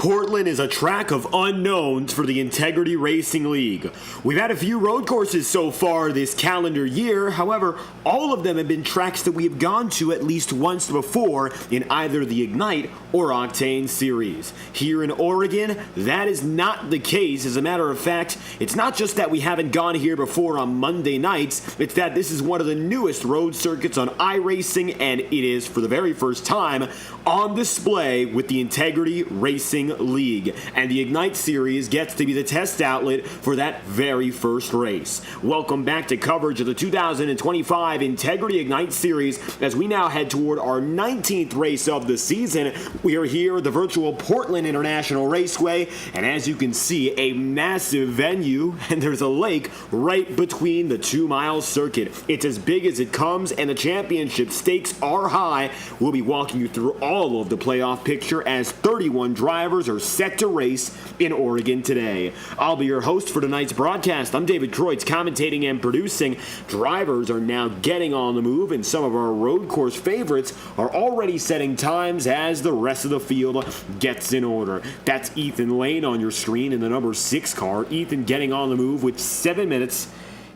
Portland is a track of unknowns for the Integrity Racing League. We've had a few road courses so far this calendar year. However, all of them have been tracks that we have gone to at least once before in either the Ignite or Octane series. Here in Oregon, that is not the case. As a matter of fact, it's not just that we haven't gone here before on Monday nights, it's that this is one of the newest road circuits on iRacing, and it is, for the very first time, on display with the Integrity Racing League, and the Ignite series gets to be the test outlet for that very first race. Welcome back to coverage of the 2025 Integrity Ignite series as we now head toward our 19th race of the season. We are here at the virtual Portland International Raceway, and as you can see, a massive venue, and there's a lake right between the 2-mile circuit. It's as big as it comes, and the championship stakes are high. We'll be walking you through all of the playoff picture as 31 drivers are set to race in Oregon today. I'll be your host for tonight's broadcast. I'm David Kreutz, commentating and producing. Drivers are now getting on the move, and some of our road course favorites are already setting times as the rest of the field gets in order. That's Ethan Lane on your screen in the number 6 car. Ethan getting on the move with 7 minutes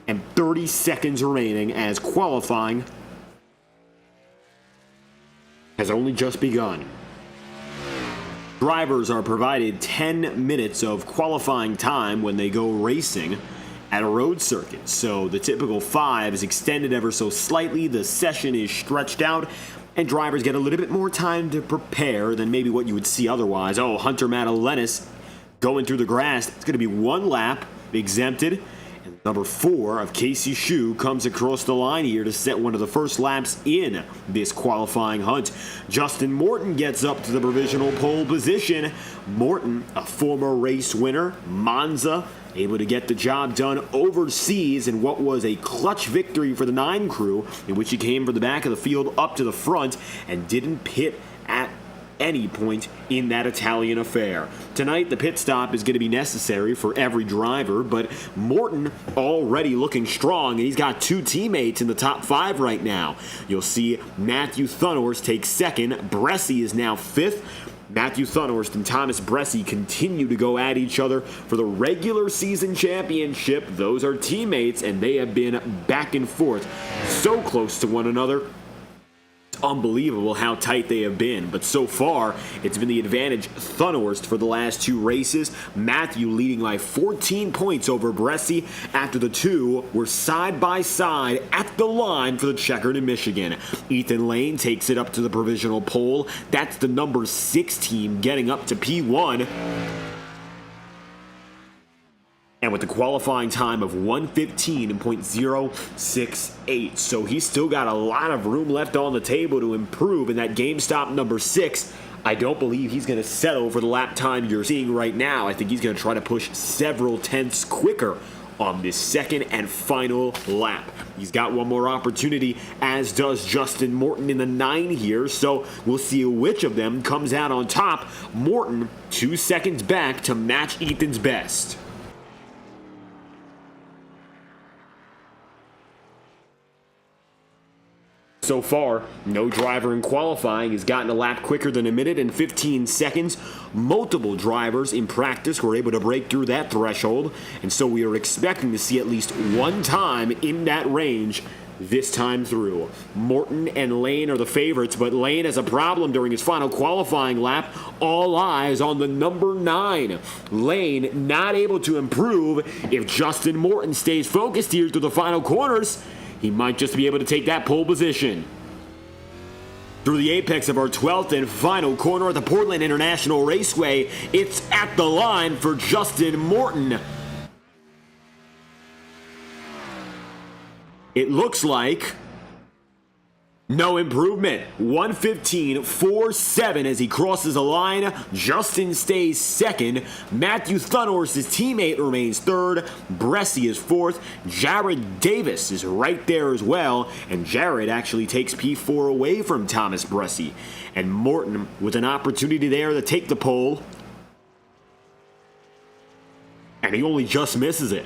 and 30 seconds remaining as qualifying has only just begun. Drivers are provided 10 minutes of qualifying time when they go racing at a road circuit. So the typical 5 is extended ever so slightly. The session is stretched out, and drivers get a little bit more time to prepare than maybe what you would see otherwise. Oh, Hunter Madalenis going through the grass. It's going to be 1 lap exempted. And number 4 of Casey Shue comes across the line here to set one of the first laps in this qualifying hunt. Justin Morton gets up to the provisional pole position. Morton, a former race winner, Monza, able to get the job done overseas in what was a clutch victory for the 9 crew, in which he came from the back of the field up to the front and didn't pit at any point in that Italian affair. Tonight, the pit stop is going to be necessary for every driver, but Morton already looking strong, and he's got 2 teammates in the top 5 right now. You'll see Matthew Thunhorst take 2nd. Bressi is now 5th. Matthew Thunhorst and Thomas Bressi continue to go at each other for the regular season championship. Those are teammates, and they have been back and forth so close to one another. Unbelievable how tight they have been, but so far it's been the advantage Thunhorst for the last 2 races. Matthew leading by 14 points over Bressi after the 2 were side by side at the line for the checkered in Michigan. Ethan Lane takes it up to the provisional pole. That's the number 6 team getting up to P1. And with the qualifying time of 1:15.068. So he's still got a lot of room left on the table to improve in that GameStop number 6. I don't believe he's going to settle for the lap time you're seeing right now. I think he's going to try to push several tenths quicker on this second and final lap. He's got one more opportunity, as does Justin Morton in the 9 here, so we'll see which of them comes out on top. Morton 2 seconds back to match Ethan's best. So far, no driver in qualifying has gotten a lap quicker than 1 minute and 15 seconds. Multiple drivers in practice were able to break through that threshold, and so we are expecting to see at least one time in that range this time through. Morton and Lane are the favorites, but Lane has a problem during his final qualifying lap. All eyes on the number 9. Lane not able to improve. If Justin Morton stays focused here through the final corners, he might just be able to take that pole position. Through the apex of our 12th and final corner at the Portland International Raceway, it's at the line for Justin Morton. It looks like no improvement. 1:15.47 as he crosses the line. Justin stays 2nd. Matthew Thunhorst, his teammate, remains 3rd. Bressi is 4th. Jared Davis is right there as well. And Jared actually takes P4 away from Thomas Bressi. And Morton with an opportunity there to take the pole. And he only just misses it.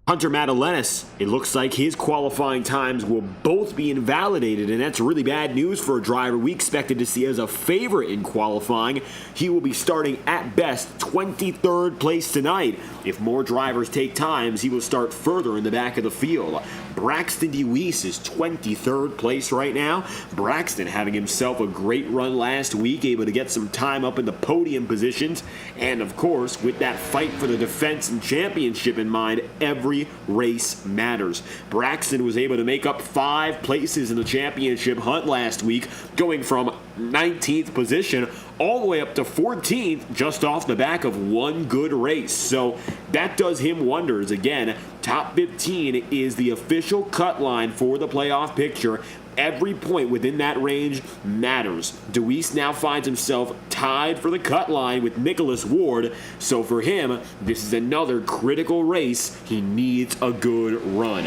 Hunter Madalenis, it looks like his qualifying times will both be invalidated, and that's really bad news for a driver we expected to see as a favorite in qualifying. He will be starting at best 23rd place tonight. If more drivers take times, he will start further in the back of the field. Braxton DeWeese is 23rd place right now. Braxton having himself a great run last week, able to get some time up in the podium positions, and of course, with that fight for the defense and championship in mind, every race matters. Braxton was able to make up 5 places in the championship hunt last week, going from 19th position all the way up to 14th just off the back of one good race. So that does him wonders. Again, top 15 is the official cut line for the playoff picture. Every point within that range matters. DeWeese now finds himself tied for the cut line with Nicholas Ward, so for him, this is another critical race. He needs a good run.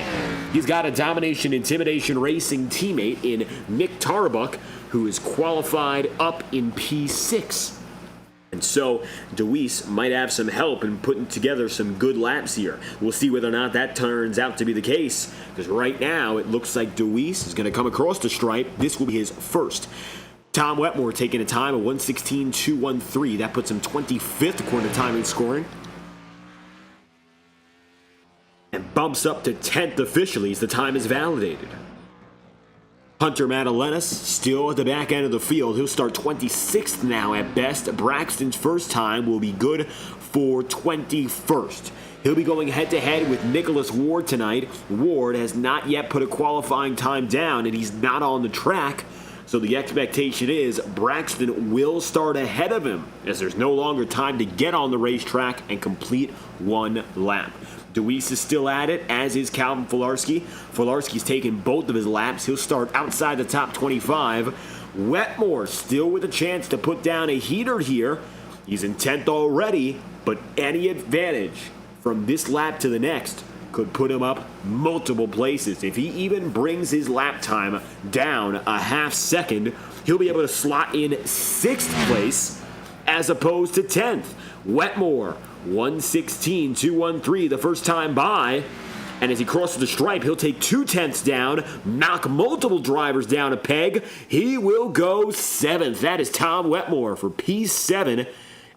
He's got a Domination Intimidation Racing teammate in Nick Tarbuck, who is qualified up in P6. And so DeWeese might have some help in putting together some good laps here. We'll see whether or not that turns out to be the case, because right now it looks like DeWeese is going to come across the stripe. This will be his first. Tom Wetmore taking a time of 1:16.213. That puts him 25th according to timing scoring. And bumps up to 10th officially as the time is validated. Hunter Madalenis still at the back end of the field. He'll start 26th now at best. Braxton's first time will be good for 21st. He'll be going head-to-head with Nicholas Ward tonight. Ward has not yet put a qualifying time down, and he's not on the track. So the expectation is Braxton will start ahead of him, as there's no longer time to get on the racetrack and complete one lap. DeWeese is still at it, as is Calvin Filarski. Filarski's taken both of his laps. He'll start outside the top 25. Wetmore still with a chance to put down a heater here. He's in 10th already, but any advantage from this lap to the next could put him up multiple places. If he even brings his lap time down a half second, he'll be able to slot in 6th place as opposed to 10th. Wetmore, 1:16.213 the first time by. And as he crosses the stripe, he'll take 2/10 down, knock multiple drivers down a peg. He will go 7th. That is Tom Wetmore for P7,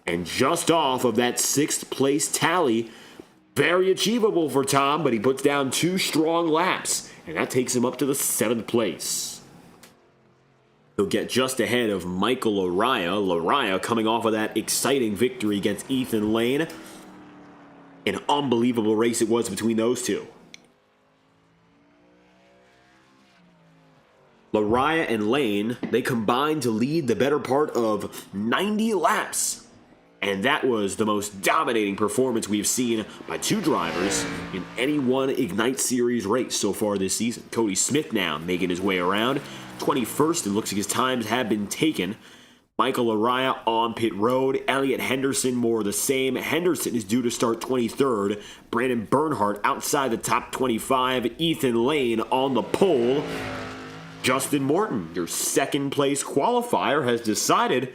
and just off of that 6th place tally. Very achievable for Tom, but he puts down 2 strong laps, and that takes him up to the 7th place. He'll get just ahead of Michael Laraya. Laraya coming off of that exciting victory against Ethan Lane. An unbelievable race it was between those two. Laraya and Lane, they combined to lead the better part of 90 laps. And that was the most dominating performance we've seen by 2 drivers in any one Ignite Series race so far this season. Cody Smith now making his way around. 21st, it looks like his times have been taken. Michael Laraya on pit road. Elliott Henderson more the same. Henderson is due to start 23rd. Brandon Bernhardt outside the top 25. Ethan Lane on the pole. Justin Morton, your 2nd place qualifier, has decided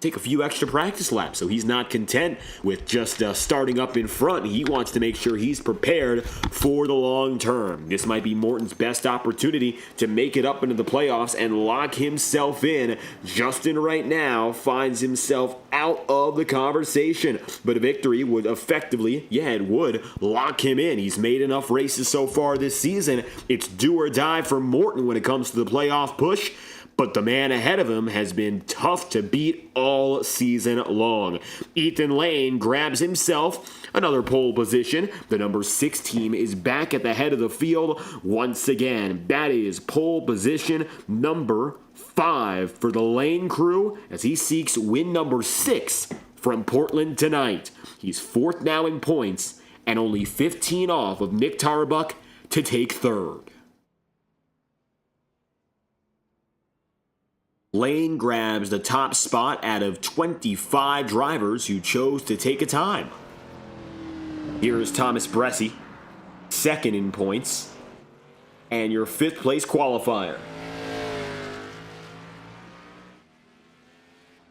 take a few extra practice laps, so he's not content with just starting up in front. He wants to make sure he's prepared for the long term. This might be Morton's best opportunity to make it up into the playoffs and lock himself in. Justin right now finds himself out of the conversation, but a victory would effectively, it would lock him in. He's made enough races so far this season. It's do or die for Morton when it comes to the playoff push. But the man ahead of him has been tough to beat all season long. Ethan Lane grabs himself another pole position. The number 6 team is back at the head of the field once again. That is pole position number 5 for the Lane crew as he seeks win number 6 from Portland tonight. He's 4th now in points and only 15 off of Nick Tarbuck to take 3rd. Lane grabs the top spot out of 25 drivers who chose to take a time. Here is Thomas Bressi, 2nd in points, and your 5th place qualifier.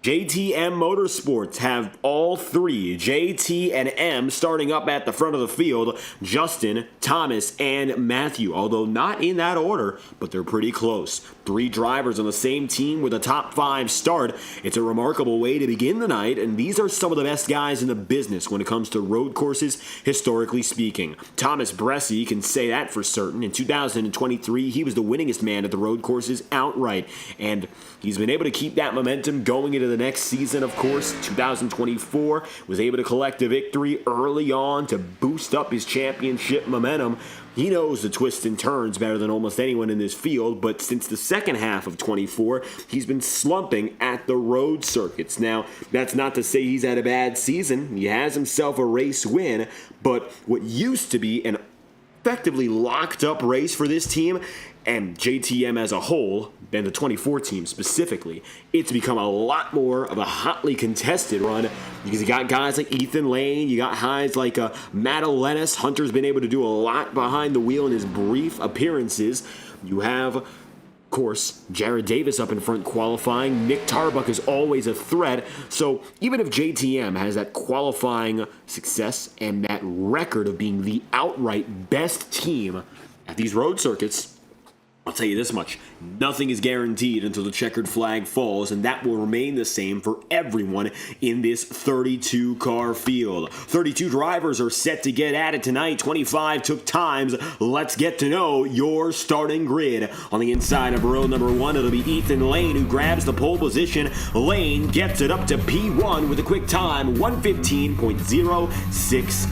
JTM Motorsports have all three, JT and M, starting up at the front of the field, Justin, Thomas, and Matthew, although not in that order, but they're pretty close. Three drivers on the same team with a top 5 start. It's a remarkable way to begin the night, and these are some of the best guys in the business when it comes to road courses, historically speaking. Thomas Bressi can say that for certain. In 2023, he was the winningest man at the road courses outright, and he's been able to keep that momentum going into the next season, of course. 2024 was able to collect a victory early on to boost up his championship momentum. He knows the twists and turns better than almost anyone in this field, but since the second half of 24, he's been slumping at the road circuits. Now, that's not to say he's had a bad season. He has himself a race win, but what used to be an effectively locked up race for this team and JTM as a whole, and the 24 team specifically, it's become a lot more of a hotly contested run because you got guys like Ethan Lane, you got guys like Matt Alenis. Hunter's been able to do a lot behind the wheel in his brief appearances. You have, of course, Jared Davis up in front qualifying. Nick Tarbuck is always a threat. So even if JTM has that qualifying success and that record of being the outright best team at these road circuits, I'll tell you this much, nothing is guaranteed until the checkered flag falls, and that will remain the same for everyone in this 32-car field. 32 drivers are set to get at it tonight. 25 took times. Let's get to know your starting grid. On the inside of row number 1, it'll be Ethan Lane who grabs the pole position. Lane gets it up to P1 with a quick time, 1:15.068.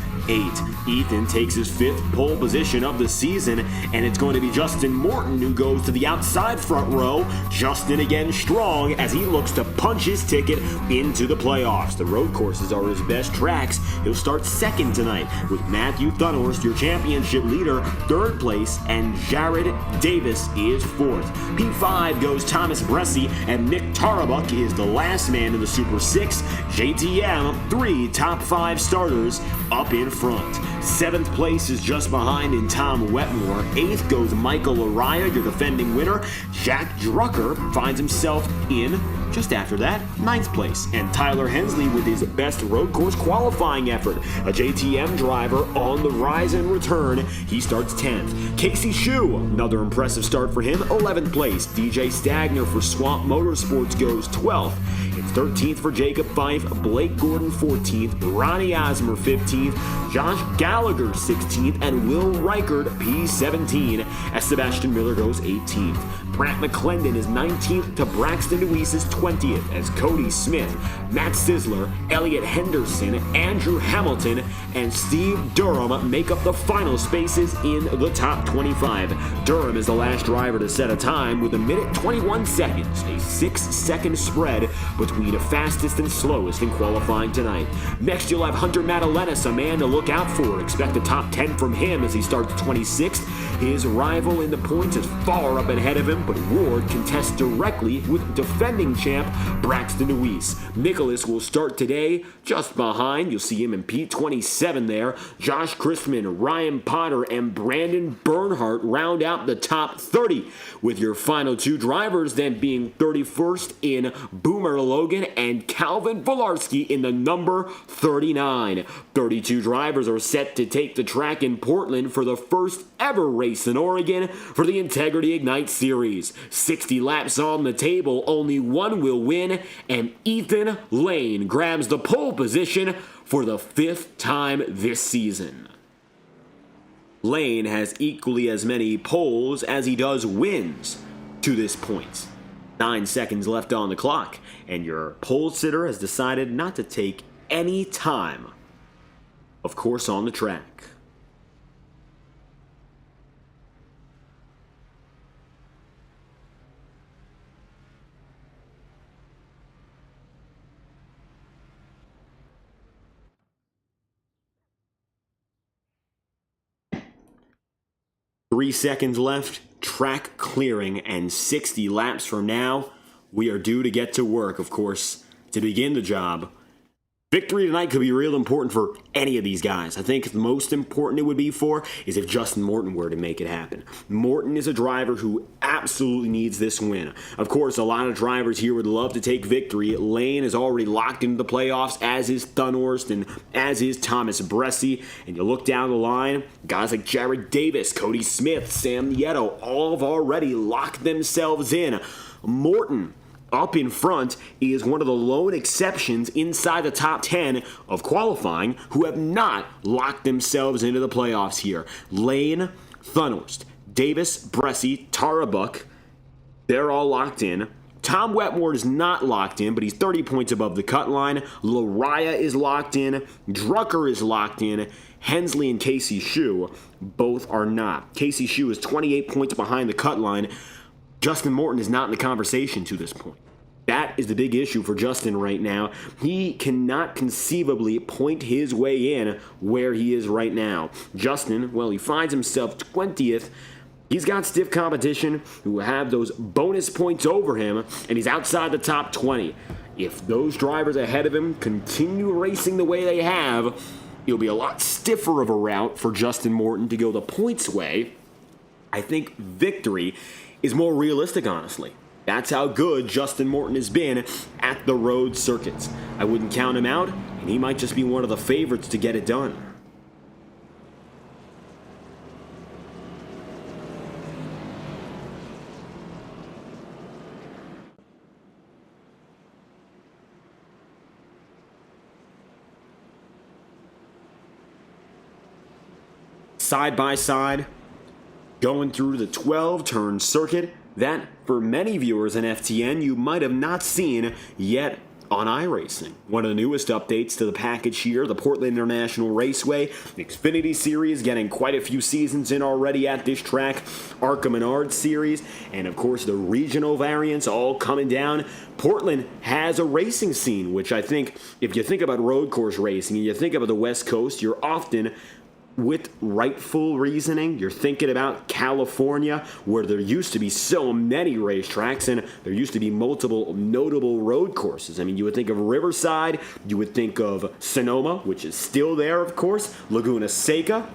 Ethan takes his 5th pole position of the season, and it's going to be Justin Morton who goes to the outside front row. Justin again strong as he looks to punch his ticket into the playoffs. The road courses are his best tracks. He'll start 2nd tonight with Matthew Thunhorst, your championship leader, 3rd place, and Jared Davis is 4th. P5 goes Thomas Bressi, and Nick Tarbuck is the last man in the Super 6. JTM, 3 top 5 starters up in front. 7th place is just behind in Tom Wetmore. 8th goes Michael Araya, your defending winner. Jack Drucker finds himself in, just after that, 9th place. And Tyler Hensley with his best road course qualifying effort. A JTM driver on the rise and return. He starts 10th. Casey Shue, another impressive start for him, 11th place. DJ Stagner for Swamp Motorsports goes 12th. It's 13th for Jacob Fife, Blake Gordon 14th, Ronnie Osmer 15th, Josh Gallagher 16th, and Will Reichert P17 as Sebastian Miller goes 18th. Brant McClendon is 19th to Braxton Deweese's 20th as Cody Smith, Matt Sizzler, Elliot Henderson, Andrew Hamilton, and Steve Durham make up the final spaces in the top 25. Durham is the last driver to set a time with 1:21, a 6-second spread between fastest and slowest in qualifying tonight. Next, you'll have Hunter Madalenis, a man to look out for. Expect a top 10 from him as he starts 26th. His rival in the points is far up ahead of him, but Ward contests directly with defending champ Braxton Deweese. Nicholas will start today just behind. You'll see him in P27 there. Josh Christman, Ryan Potter, and Brandon Bernhardt round out the top 30, with your final 2 drivers then being 31st in Boomer Logan and Calvin Volarski in the number 39. 32 drivers are set to take the track in Portland for the first ever race in Oregon for the Integrity Ignite Series. 60 laps on the table, only one will win, and Ethan Lane grabs the pole position for the 5th time this season. Lane has equally as many poles as he does wins to this point. 9 seconds left on the clock, and your pole sitter has decided not to take any time, of course, on the track. Three seconds left, track clearing, and 60 laps from now, we are due to get to work, of course, to begin the job. Victory tonight could be real important for any of these guys. I think the most important it would be for is if Justin Morton were to make it happen. Morton is a driver who absolutely needs this win. Of course, a lot of drivers here would love to take victory. Lane is already locked into the playoffs, as is Thunhorst and as is Thomas Bressi. And you look down the line, guys like Jared Davis, Cody Smith, Sam Nieto, all have already locked themselves in. Morton, up in front, is one of the lone exceptions inside the top 10 of qualifying who have not locked themselves into the playoffs here. Lane, Thunhorst, Davis, Bressi, Tarbuck, they're all locked in. Tom Wetmore is not locked in, but he's 30 points above the cut line. Lariah is locked in. Drucker is locked in. Hensley and Casey Shue both are not. Casey Shue is 28 points behind the cut line. Justin Morton is not in the conversation to this point. That is the big issue for Justin right now. He cannot conceivably point his way in where he is right now. Justin, well, he finds himself 20th. He's got stiff competition who have those bonus points over him, and he's outside the top 20. If those drivers ahead of him continue racing the way they have, it'll be a lot stiffer of a route for Justin Morton to go the points way. I think victory is more realistic, honestly. That's how good Justin Morton has been at the road circuits. I wouldn't count him out, and he might just be one of the favorites to get it done. Side by side, going through the 12-turn circuit that, for many viewers in FTN, you might have not seen yet on iRacing. One of the newest updates to the package here, the Portland International Raceway, the Xfinity Series getting quite a few seasons in already at this track, ARCA Menard Series, and of course the regional variants all coming down. Portland has a racing scene, which I think, if you think about road course racing and you think about the West Coast, you're often, with rightful reasoning, you're thinking about California, where there used to be so many racetracks and there used to be multiple notable road courses. I mean, you would think of Riverside, you would think of Sonoma, which is still there, of course, Laguna Seca.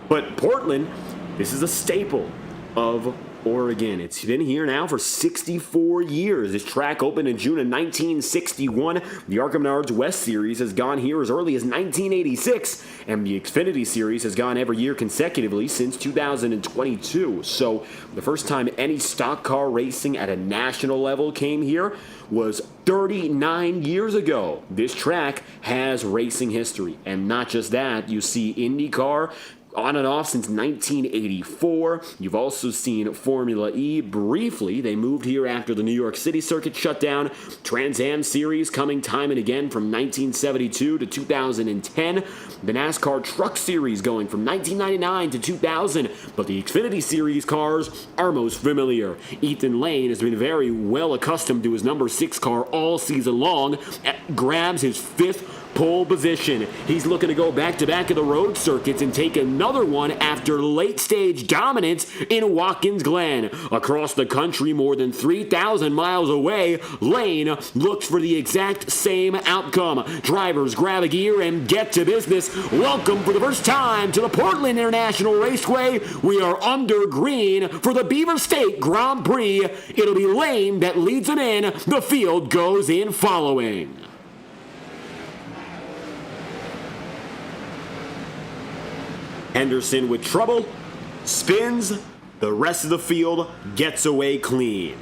But Portland, this is a staple of Oregon. It's been here now for 64 years. This track opened in June of 1961. The ARCA Menards West Series has gone here as early as 1986, and the Xfinity Series has gone every year consecutively since 2022. So the first time any stock car racing at a national level came here was 39 years ago. This track has racing history, and not just that, you see Indycar on and off since 1984. You've also seen Formula E briefly. They moved here after the New York City circuit shut down. Trans Am Series coming time and again from 1972 to 2010. The NASCAR Truck Series going from 1999 to 2000. But the Xfinity Series cars are most familiar. Ethan Lane has been very well accustomed to his number 6 car all season long. Grabs his 5th pole position. He's looking to go back-to-back of the road circuits and take another one after late-stage dominance in Watkins Glen. Across the country, more than 3,000 miles away, Lane looks for the exact same outcome. Drivers grab a gear and get to business. Welcome for the first time to the Portland International Raceway. We are under green for the Beaver State Grand Prix. It'll be Lane that leads them in. The field goes in following. Henderson with trouble, spins, the rest of the field gets away clean.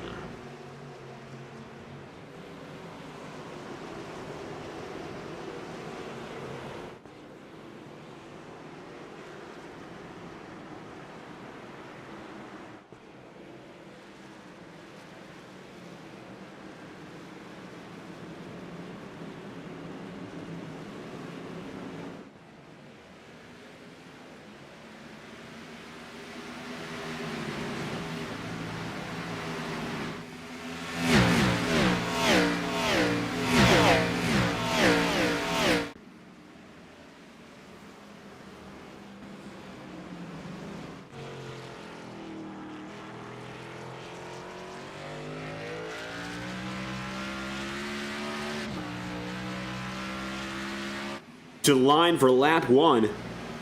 To the line for lap 1,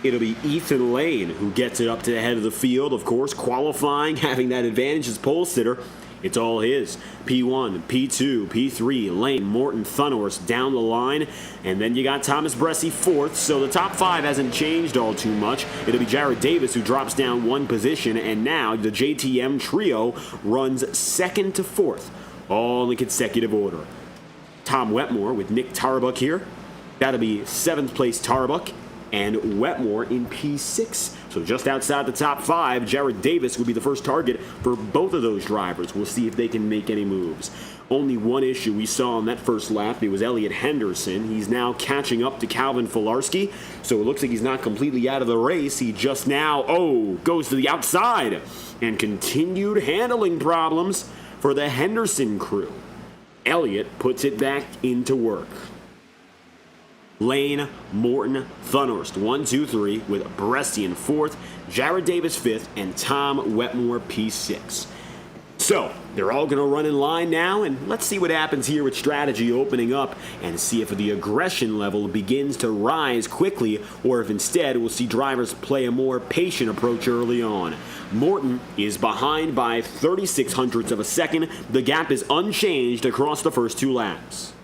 It'll be Ethan Lane who gets it up to the head of the field. Of course, qualifying, having that advantage as pole sitter. It's all his. P1, P2, P3, Lane, Morton, Thunhorse down the line. And then you got Thomas Bressi fourth. So the top five hasn't changed all too much. It'll be Jared Davis who drops down one position. And now the JTM trio runs second to fourth, all in consecutive order. Tom Wetmore with Nick Tarbuck here. That'll be seventh place Tarbuck and Wetmore in P6. So just outside the top five, Jared Davis will be the first target for both of those drivers. We'll see if they can make any moves. Only one issue we saw on that first lap, it was Elliott Henderson. He's now catching up to Calvin Filarski, so it looks like he's not completely out of the race. He just now, goes to the outside. And continued handling problems for the Henderson crew. Elliott puts it back into work. Lane, Morton, Thunhorst, 1, 2, 3, with Bressi in fourth, Jared Davis fifth, and Tom Wetmore P6. So, they're all going to run in line now, and let's see what happens here with strategy opening up and see if the aggression level begins to rise quickly or if instead we'll see drivers play a more patient approach early on. Morton is behind by 36 hundredths of a second. The gap is unchanged across the first two laps.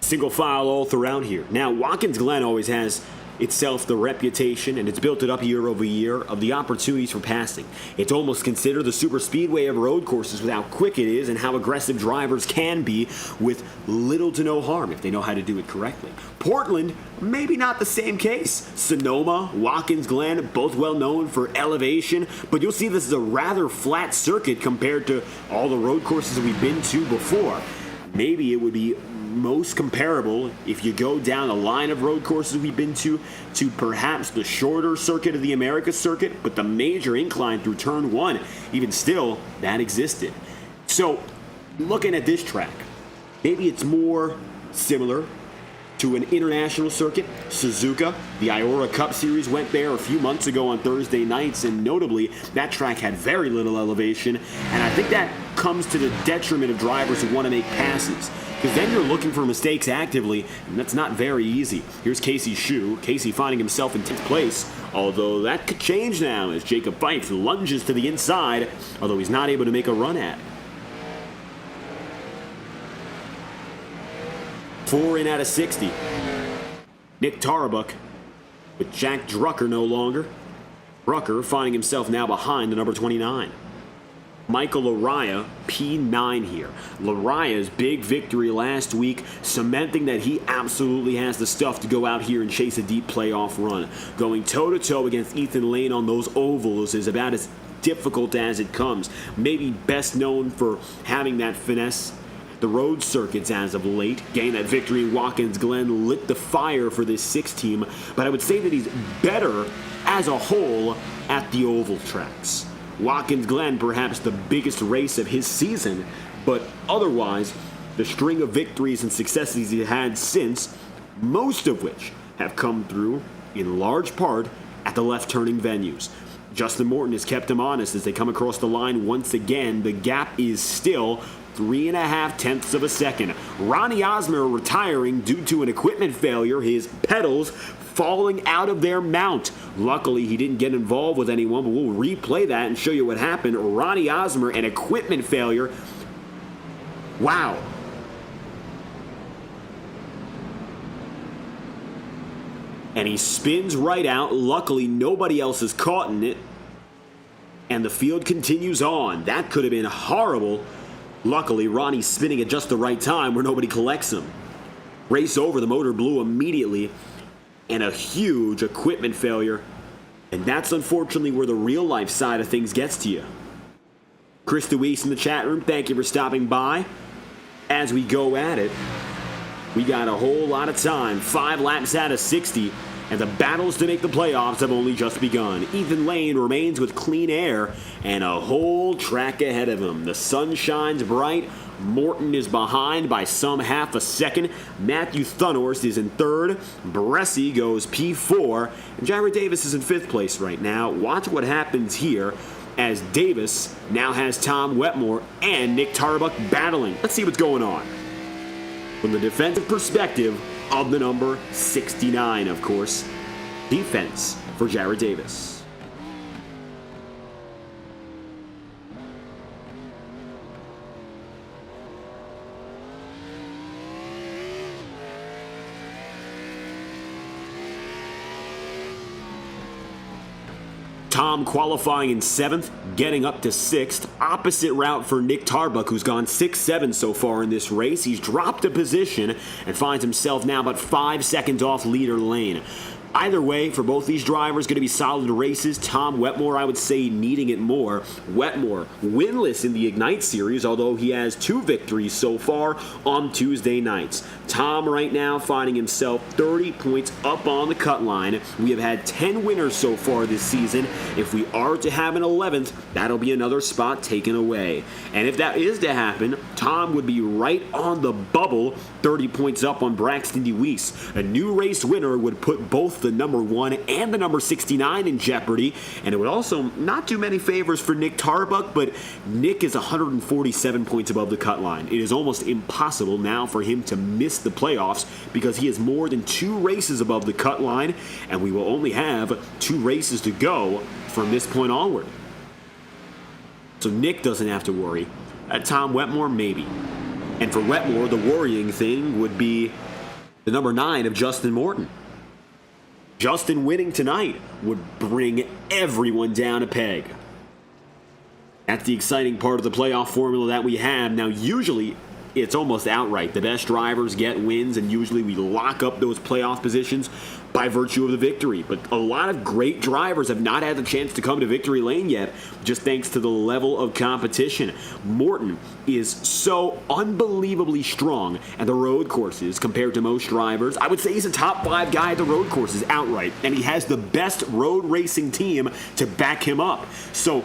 Single file all throughout here. Now, Watkins Glen always has itself the reputation, and it's built it up year over year, of the opportunities for passing. It's almost considered the super speedway of road courses with how quick it is and how aggressive drivers can be with little to no harm if they know how to do it correctly. Portland, maybe not the same case. Sonoma, Watkins Glen, both well known for elevation, but you'll see this is a rather flat circuit compared to all the road courses that we've been to before. Maybe it would be most comparable if you go down a line of road courses we've been to perhaps the shorter circuit of the Americas circuit, but the major incline through turn one, even still, that existed. So, looking at this track, maybe it's more similar to an international circuit. Suzuka, the Iora Cup Series, went there a few months ago on Thursday nights, and notably, that track had very little elevation, and I think that comes to the detriment of drivers who want to make passes, because then you're looking for mistakes actively, and that's not very easy. Here's Casey Shue. Casey finding himself in 10th place, although that could change now as Jacob Fife lunges to the inside, although he's not able to make a run at it. 4 in out of 60. Nick Tarbuck with Jack Drucker no longer. Drucker finding himself now behind the number 29. Michael Laraya, P9 here. Laraya's big victory last week, cementing that he absolutely has the stuff to go out here and chase a deep playoff run. Going toe-to-toe against Ethan Lane on those ovals is about as difficult as it comes. Maybe best known for having that finesse the road circuits as of late. Getting that victory in Watkins Glen lit the fire for this 6 team, but I would say that he's better as a whole at the oval tracks. Watkins Glen perhaps the biggest race of his season, but otherwise the string of victories and successes he had since, most of which have come through in large part at the left turning venues. Justin Morton has kept him honest as they come across the line once again. The gap is still 3.5 tenths of a second. Ronnie Osmer retiring due to an equipment failure, his pedals falling out of their mount. Luckily, he didn't get involved with anyone, but we'll replay that and show you what happened. Ronnie Osmer, an equipment failure. Wow. And he spins right out. Luckily, nobody else is caught in it. And the field continues on. That could have been horrible. Luckily, Ronnie's spinning at just the right time where nobody collects him. Race over, the motor blew immediately, and a huge equipment failure. And that's unfortunately where the real life side of things gets to you. Chris DeWeese in the chat room, thank you for stopping by. As we go at it, we got a whole lot of time, 5 laps out of 60, and the battles to make the playoffs have only just begun. Ethan Lane remains with clean air and a whole track ahead of him. The sun shines bright. Morton is behind by some half a second. Matthew Thunhorst is in third. Bressi goes P4. And Jared Davis is in 5th place right now. Watch what happens here as Davis now has Tom Wetmore and Nick Tarbuck battling. Let's see what's going on. From the defensive perspective of the number 69, of course, defense for Jared Davis. Tom qualifying in 7th, getting up to 6th. Opposite route for Nick Tarbuck, who's gone 6-7 so far in this race. He's dropped a position and finds himself now about 5 seconds off leader lane. Either way, for both these drivers, going to be solid races. Tom Wetmore, I would say, needing it more. Wetmore, winless in the Ignite Series, although he has 2 victories so far on Tuesday nights. Tom right now finding himself 30 points up on the cut line. We have had 10 winners so far this season. If we are to have an 11th, that'll be another spot taken away. And if that is to happen, Tom would be right on the bubble, 30 points up on Braxton DeWeese. A new race winner would put both the number 1 and the number 69 in jeopardy, and it would also not do many favors for Nick Tarbuck, but Nick is 147 points above the cut line. It is almost impossible now for him to miss the playoffs because he is more than 2 races above the cut line, and we will only have 2 races to go from this point onward. So Nick doesn't have to worry. Tom Wetmore, maybe. And for Wetmore, the worrying thing would be the number 9 of Justin Morton. Justin winning tonight would bring everyone down a peg. That's the exciting part of the playoff formula that we have. Now, usually, it's almost outright. The best drivers get wins, and usually we lock up those playoff positions by virtue of the victory. But a lot of great drivers have not had the chance to come to victory lane yet, just thanks to the level of competition. Morton is so unbelievably strong at the road courses compared to most drivers. I would say he's a top 5 guy at the road courses outright, and he has the best road racing team to back him up. So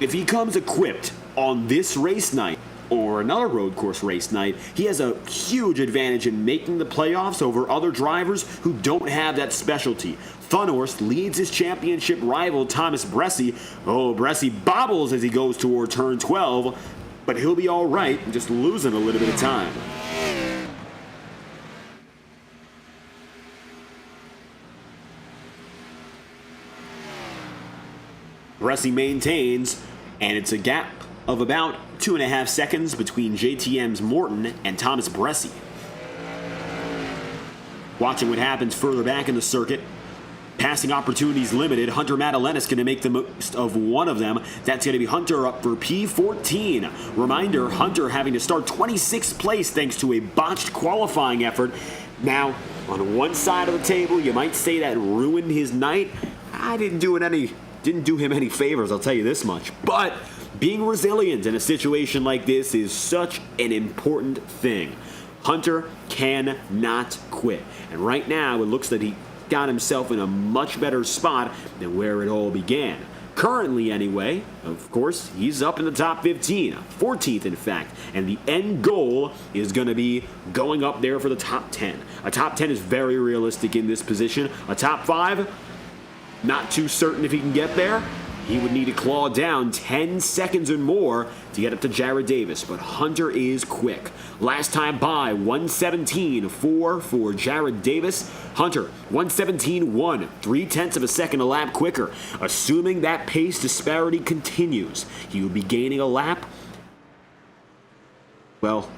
if he comes equipped on this race night, or another road course race night, he has a huge advantage in making the playoffs over other drivers who don't have that specialty. Thunhorst leads his championship rival Thomas Bressie. Oh, Bressie bobbles as he goes toward turn 12, but he'll be all right, just losing a little bit of time. Bressie maintains, and it's a gap of about 2.5 seconds between JTM's Morton and Thomas Bressie. Watching what happens further back in the circuit. Passing opportunities limited. Hunter Madalena's going to make the most of one of them. That's going to be Hunter up for P14. Reminder, Hunter having to start 26th place thanks to a botched qualifying effort. Now, on one side of the table, you might say that ruined his night. I didn't do him any favors, I'll tell you this much. But being resilient in a situation like this is such an important thing. Hunter cannot quit. And right now, it looks that he got himself in a much better spot than where it all began. Currently, anyway, of course, he's up in the top 15, 14th in fact, and the end goal is going to be going up there for the top 10. A top 10 is very realistic in this position. A top 5, not too certain if he can get there. He would need to claw down 10 seconds or more to get up to Jared Davis, but Hunter is quick. Last time by, 1:17.4 for Jared Davis. Hunter, 1:17.1, 0.3 of a second a lap quicker. Assuming that pace disparity continues, he would be gaining a lap,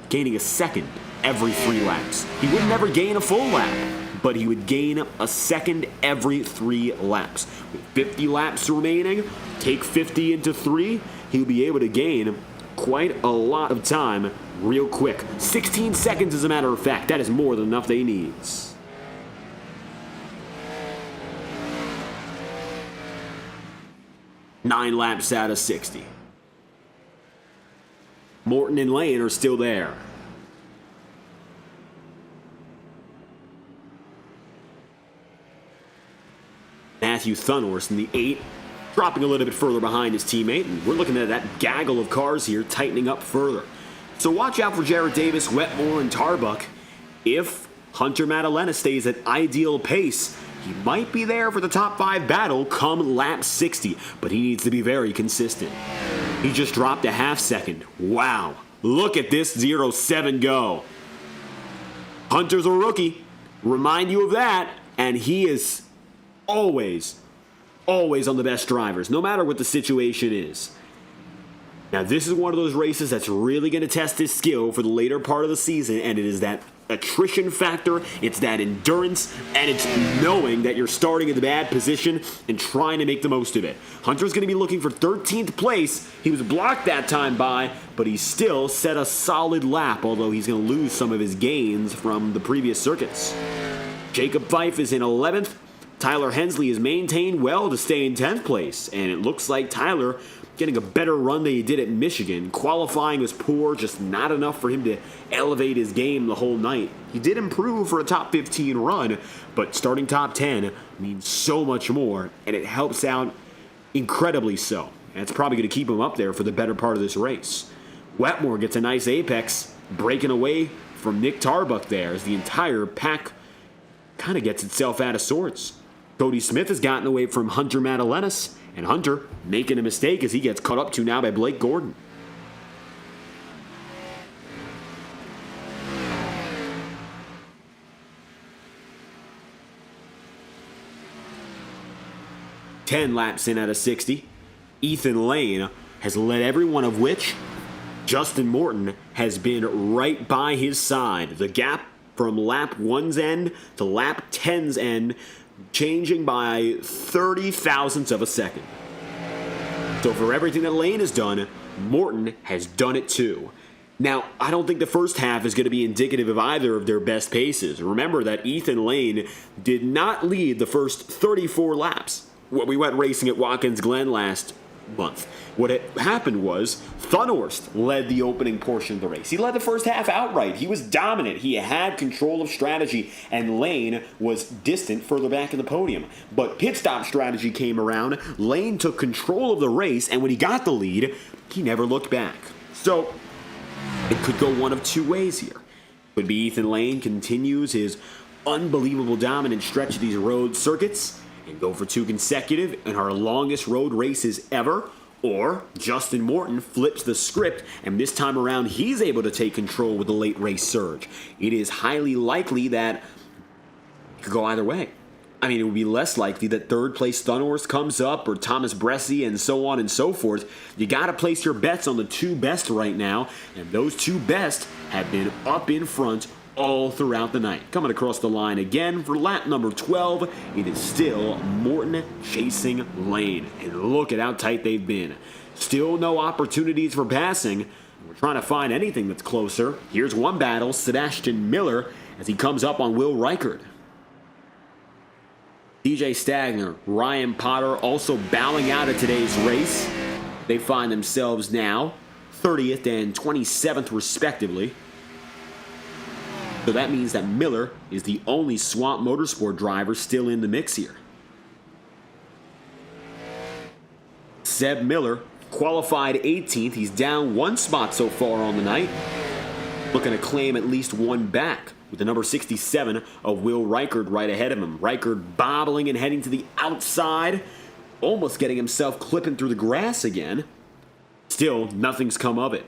gaining a second every 3 laps. He would never gain a full lap, but he would gain a second every 3 laps. With 50 laps remaining, take 50 into 3, he'll be able to gain quite a lot of time real quick. 16 seconds as a matter of fact. That is more than enough they needs. Nine laps out of 60. Morton and Lane are still there. Matthew Thunhorst in the 8, dropping a little bit further behind his teammate, and we're looking at that gaggle of cars here tightening up further. So watch out for Jared Davis, Wetmore, and Tarbuck. If Hunter Madalena stays at ideal pace, He might be there for the top 5 battle come lap 60, but he needs to be very consistent. He just dropped a half second. Wow, look at this 0-7 go. Hunter's a rookie. Remind you of that, and he is always on the best drivers, no matter what the situation is. Now, this is one of those races that's really going to test his skill for the later part of the season, and it is that attrition factor, it's that endurance, and it's knowing that you're starting in the bad position and trying to make the most of it. Hunter's going to be looking for 13th place. He was blocked that time by, but he still set a solid lap, although he's going to lose some of his gains from the previous circuits. Jacob Fife is in 11th. Tyler Hensley has maintained well to stay in 10th place, and it looks like Tyler getting a better run than he did at Michigan. Qualifying was poor, just not enough for him to elevate his game the whole night. He did improve for a top 15 run, but starting top 10 means so much more, and it helps out incredibly so. And it's probably going to keep him up there for the better part of this race. Wetmore gets a nice apex, breaking away from Nick Tarbuck there as the entire pack kind of gets itself out of sorts. Cody Smith has gotten away from Hunter Madalenas, and Hunter making a mistake as he gets caught up to now by Blake Gordon. Ten laps in out of 60. Ethan Lane has led every one of which Justin Morton has been right by his side. The gap from lap 1's end to lap 10's end changing by 30 thousandths of a second. So for everything that Lane has done, Morton has done it too. Now, I don't think the first half is going to be indicative of either of their best paces. Remember that Ethan Lane did not lead the first 34 laps when we went racing at Watkins Glen last month. What had happened was Thunhorst led the opening portion of the race. He led the first half outright. He was dominant. He had control of strategy, and Lane was distant further back in the podium. But pit stop strategy came around. Lane took control of the race, and when he got the lead, he never looked back. So it could go one of two ways here. Could be Ethan Lane continues his unbelievable dominant stretch of these road circuits and go for 2 consecutive in our longest road races ever. Or Justin Morton flips the script, and this time around he's able to take control with the late race surge. It is highly likely that it could go either way. I mean, it would be less likely that third place Thunhorst comes up or Thomas Bresci and so on and so forth. You got to place your bets on the 2 best right now, and those 2 best have been up in front all throughout the night. Coming across the line again for lap number 12, it is still Morton chasing Lane. And look at how tight they've been. Still no opportunities for passing. We're trying to find anything that's closer. Here's one battle, Sebastian Miller, as he comes up on Will Reichard. DJ Stagner, Ryan Potter also bowing out of today's race. They find themselves now 30th and 27th respectively. So that means that Miller is the only Swamp Motorsport driver still in the mix here. Seb Miller qualified 18th. He's down 1 spot so far on the night. Looking to claim at least 1 back with the number 67 of Will Reichard right ahead of him. Reichard bobbling and heading to the outside. Almost getting himself clipping through the grass again. Still, nothing's come of it.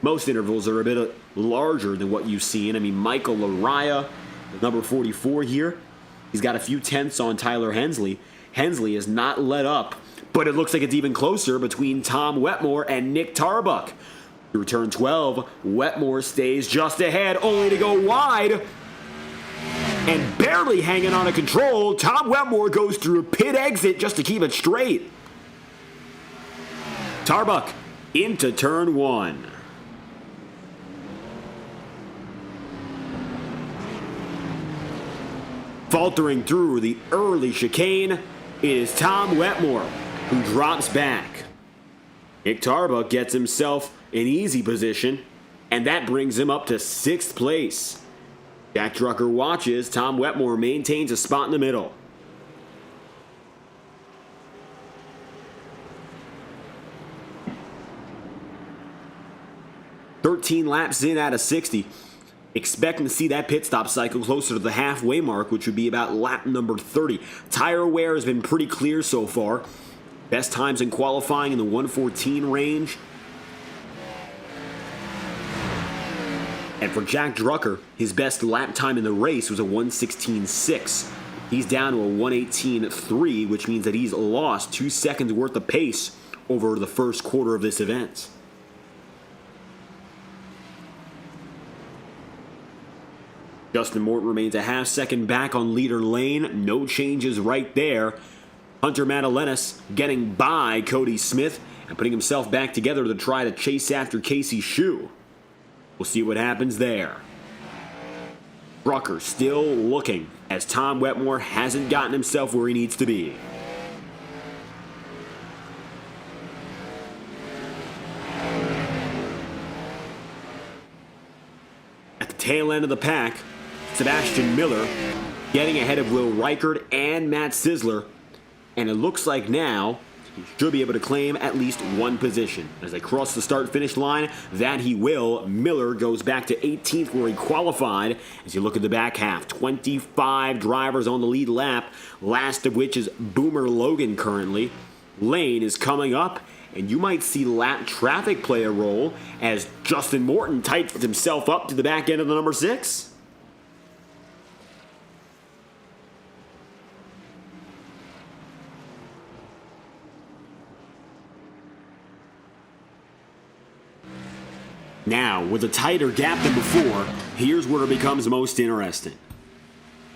Most intervals are a bit larger than what you've seen. I mean, Michael Laraya, number 44 here, he's got a few tenths on Tyler Hensley. Hensley has not let up, but it looks like it's even closer between Tom Wetmore and Nick Tarbuck. Through turn 12, Wetmore stays just ahead, only to go wide. And barely hanging on to control, Tom Wetmore goes through a pit exit just to keep it straight. Tarbuck into turn 1. Faltering through the early chicane, it is Tom Wetmore who drops back. Nick Tarbuck gets himself an easy position, and that brings him up to 6th place. Jack Drucker watches. Tom Wetmore maintains a spot in the middle. "13 laps in out of 60. Expecting to see that pit stop cycle closer to the halfway mark, which would be about lap number 30. Tire wear has been pretty clear so far. Best times in qualifying in the 1:14 range. And for Jack Drucker, his best lap time in the race was a 1:16.6. He's down to a 1:18.3, which means that he's lost 2 seconds worth of pace over the first quarter of this event. Justin Morton remains a half second back on leader Lane. No changes right there. Hunter Madalenas getting by Cody Smith and putting himself back together to try to chase after Casey Shue. We'll see what happens there. Drucker still looking as Tom Wetmore hasn't gotten himself where he needs to be. At the tail end of the pack, Sebastian Miller getting ahead of Will Reichert and Matt Sisler, and it looks like now he should be able to claim at least one position. As they cross the start-finish line, that he will. Miller goes back to 18th where he qualified. As you look at the back half, 25 drivers on the lead lap, last of which is Boomer Logan currently. Lane is coming up, and you might see lap traffic play a role as Justin Morton tightens himself up to the back end of the number 6. Now, with a tighter gap than before, here's where it becomes most interesting.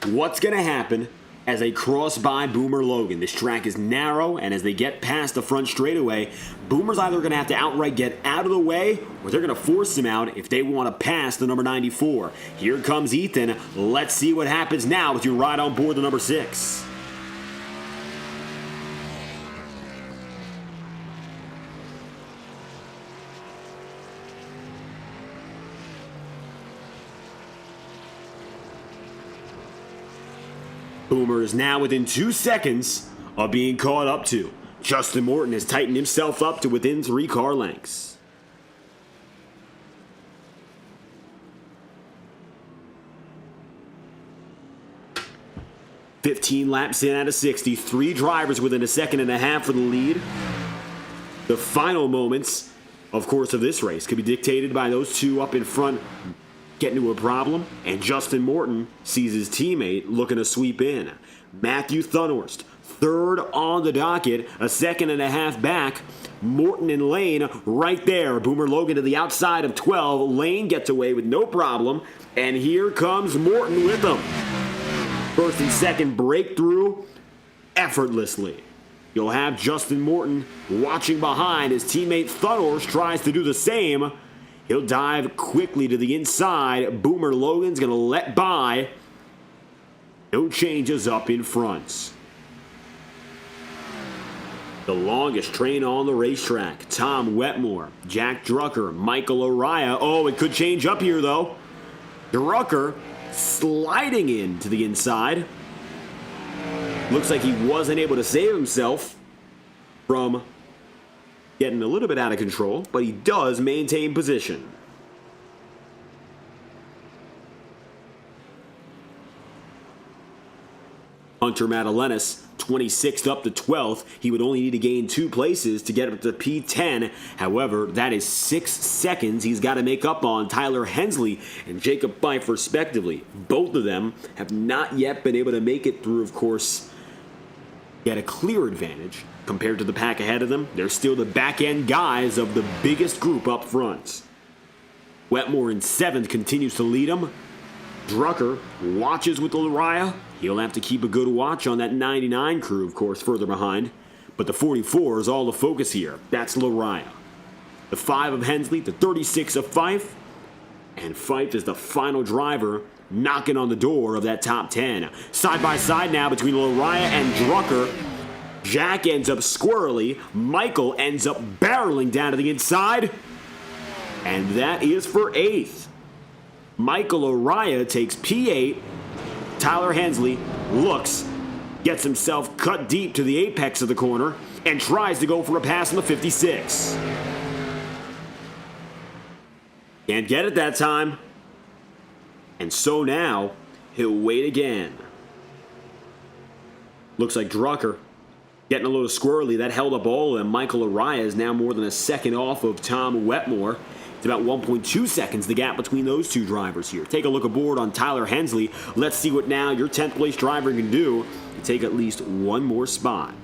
What's going to happen as they cross by Boomer Logan? This track is narrow, and as they get past the front straightaway, Boomer's either going to have to outright get out of the way, or they're going to force him out if they want to pass the number 94. Here comes Ethan. Let's see what happens now with you right on board the number 6. Boomer is now within 2 seconds of being caught up to. Justin Morton has tightened himself up to within 3 car lengths. "15 laps in out of 60, 3 drivers within a second and a half for the lead. The final moments, of course, of this race could be dictated by those two up in front getting into a problem, and Justin Morton sees his teammate looking to sweep in. Matthew Thunhorst, third on the docket, a second and a half back. Morton and Lane right there. Boomer Logan to the outside of 12. Lane gets away with no problem, and here comes Morton with him. First and second breakthrough effortlessly. You'll have Justin Morton watching behind as teammate Thunhorst tries to do the same. He'll dive quickly to the inside. Boomer Logan's going to let by. No changes up in front. The longest train on the racetrack. Tom Wetmore, Jack Drucker, Michael Araya. Oh, it could change up here, though. Drucker sliding in to the inside. Looks like he wasn't able to save himself from getting a little bit out of control, but he does maintain position. Hunter Madalenas, 26th up to 12th. He would only need to gain 2 places to get up to P10. However, that is 6 seconds he's got to make up on Tyler Hensley and Jacob Fife respectively. Both of them have not yet been able to make it through, of course, get a clear advantage. Compared to the pack ahead of them, they're still the back-end guys of the biggest group up front. Wetmore in 7th continues to lead them. Drucker watches with Laraya. He'll have to keep a good watch on that 99 crew, of course, further behind. But the 44 is all the focus here. That's Laraya. The 5 of Hensley, the 36 of Fife. And Fife is the final driver knocking on the door of that top 10. Side by side now between Laraya and Drucker. Jack ends up squirrely. Michael ends up barreling down to the inside. And that is for 8th. Michael Araya takes P8. Tyler Hensley looks, gets himself cut deep to the apex of the corner, and tries to go for a pass on the 56. Can't get it that time. And so now, he'll wait again. Looks like Drucker getting a little squirrely. That held up all of them. Michael Araya is now more than a second off of Tom Wetmore. It's about 1.2 seconds, the gap between those two drivers here. Take a look aboard on Tyler Hensley. Let's see what now your 10th place driver can do to take at least one more spot.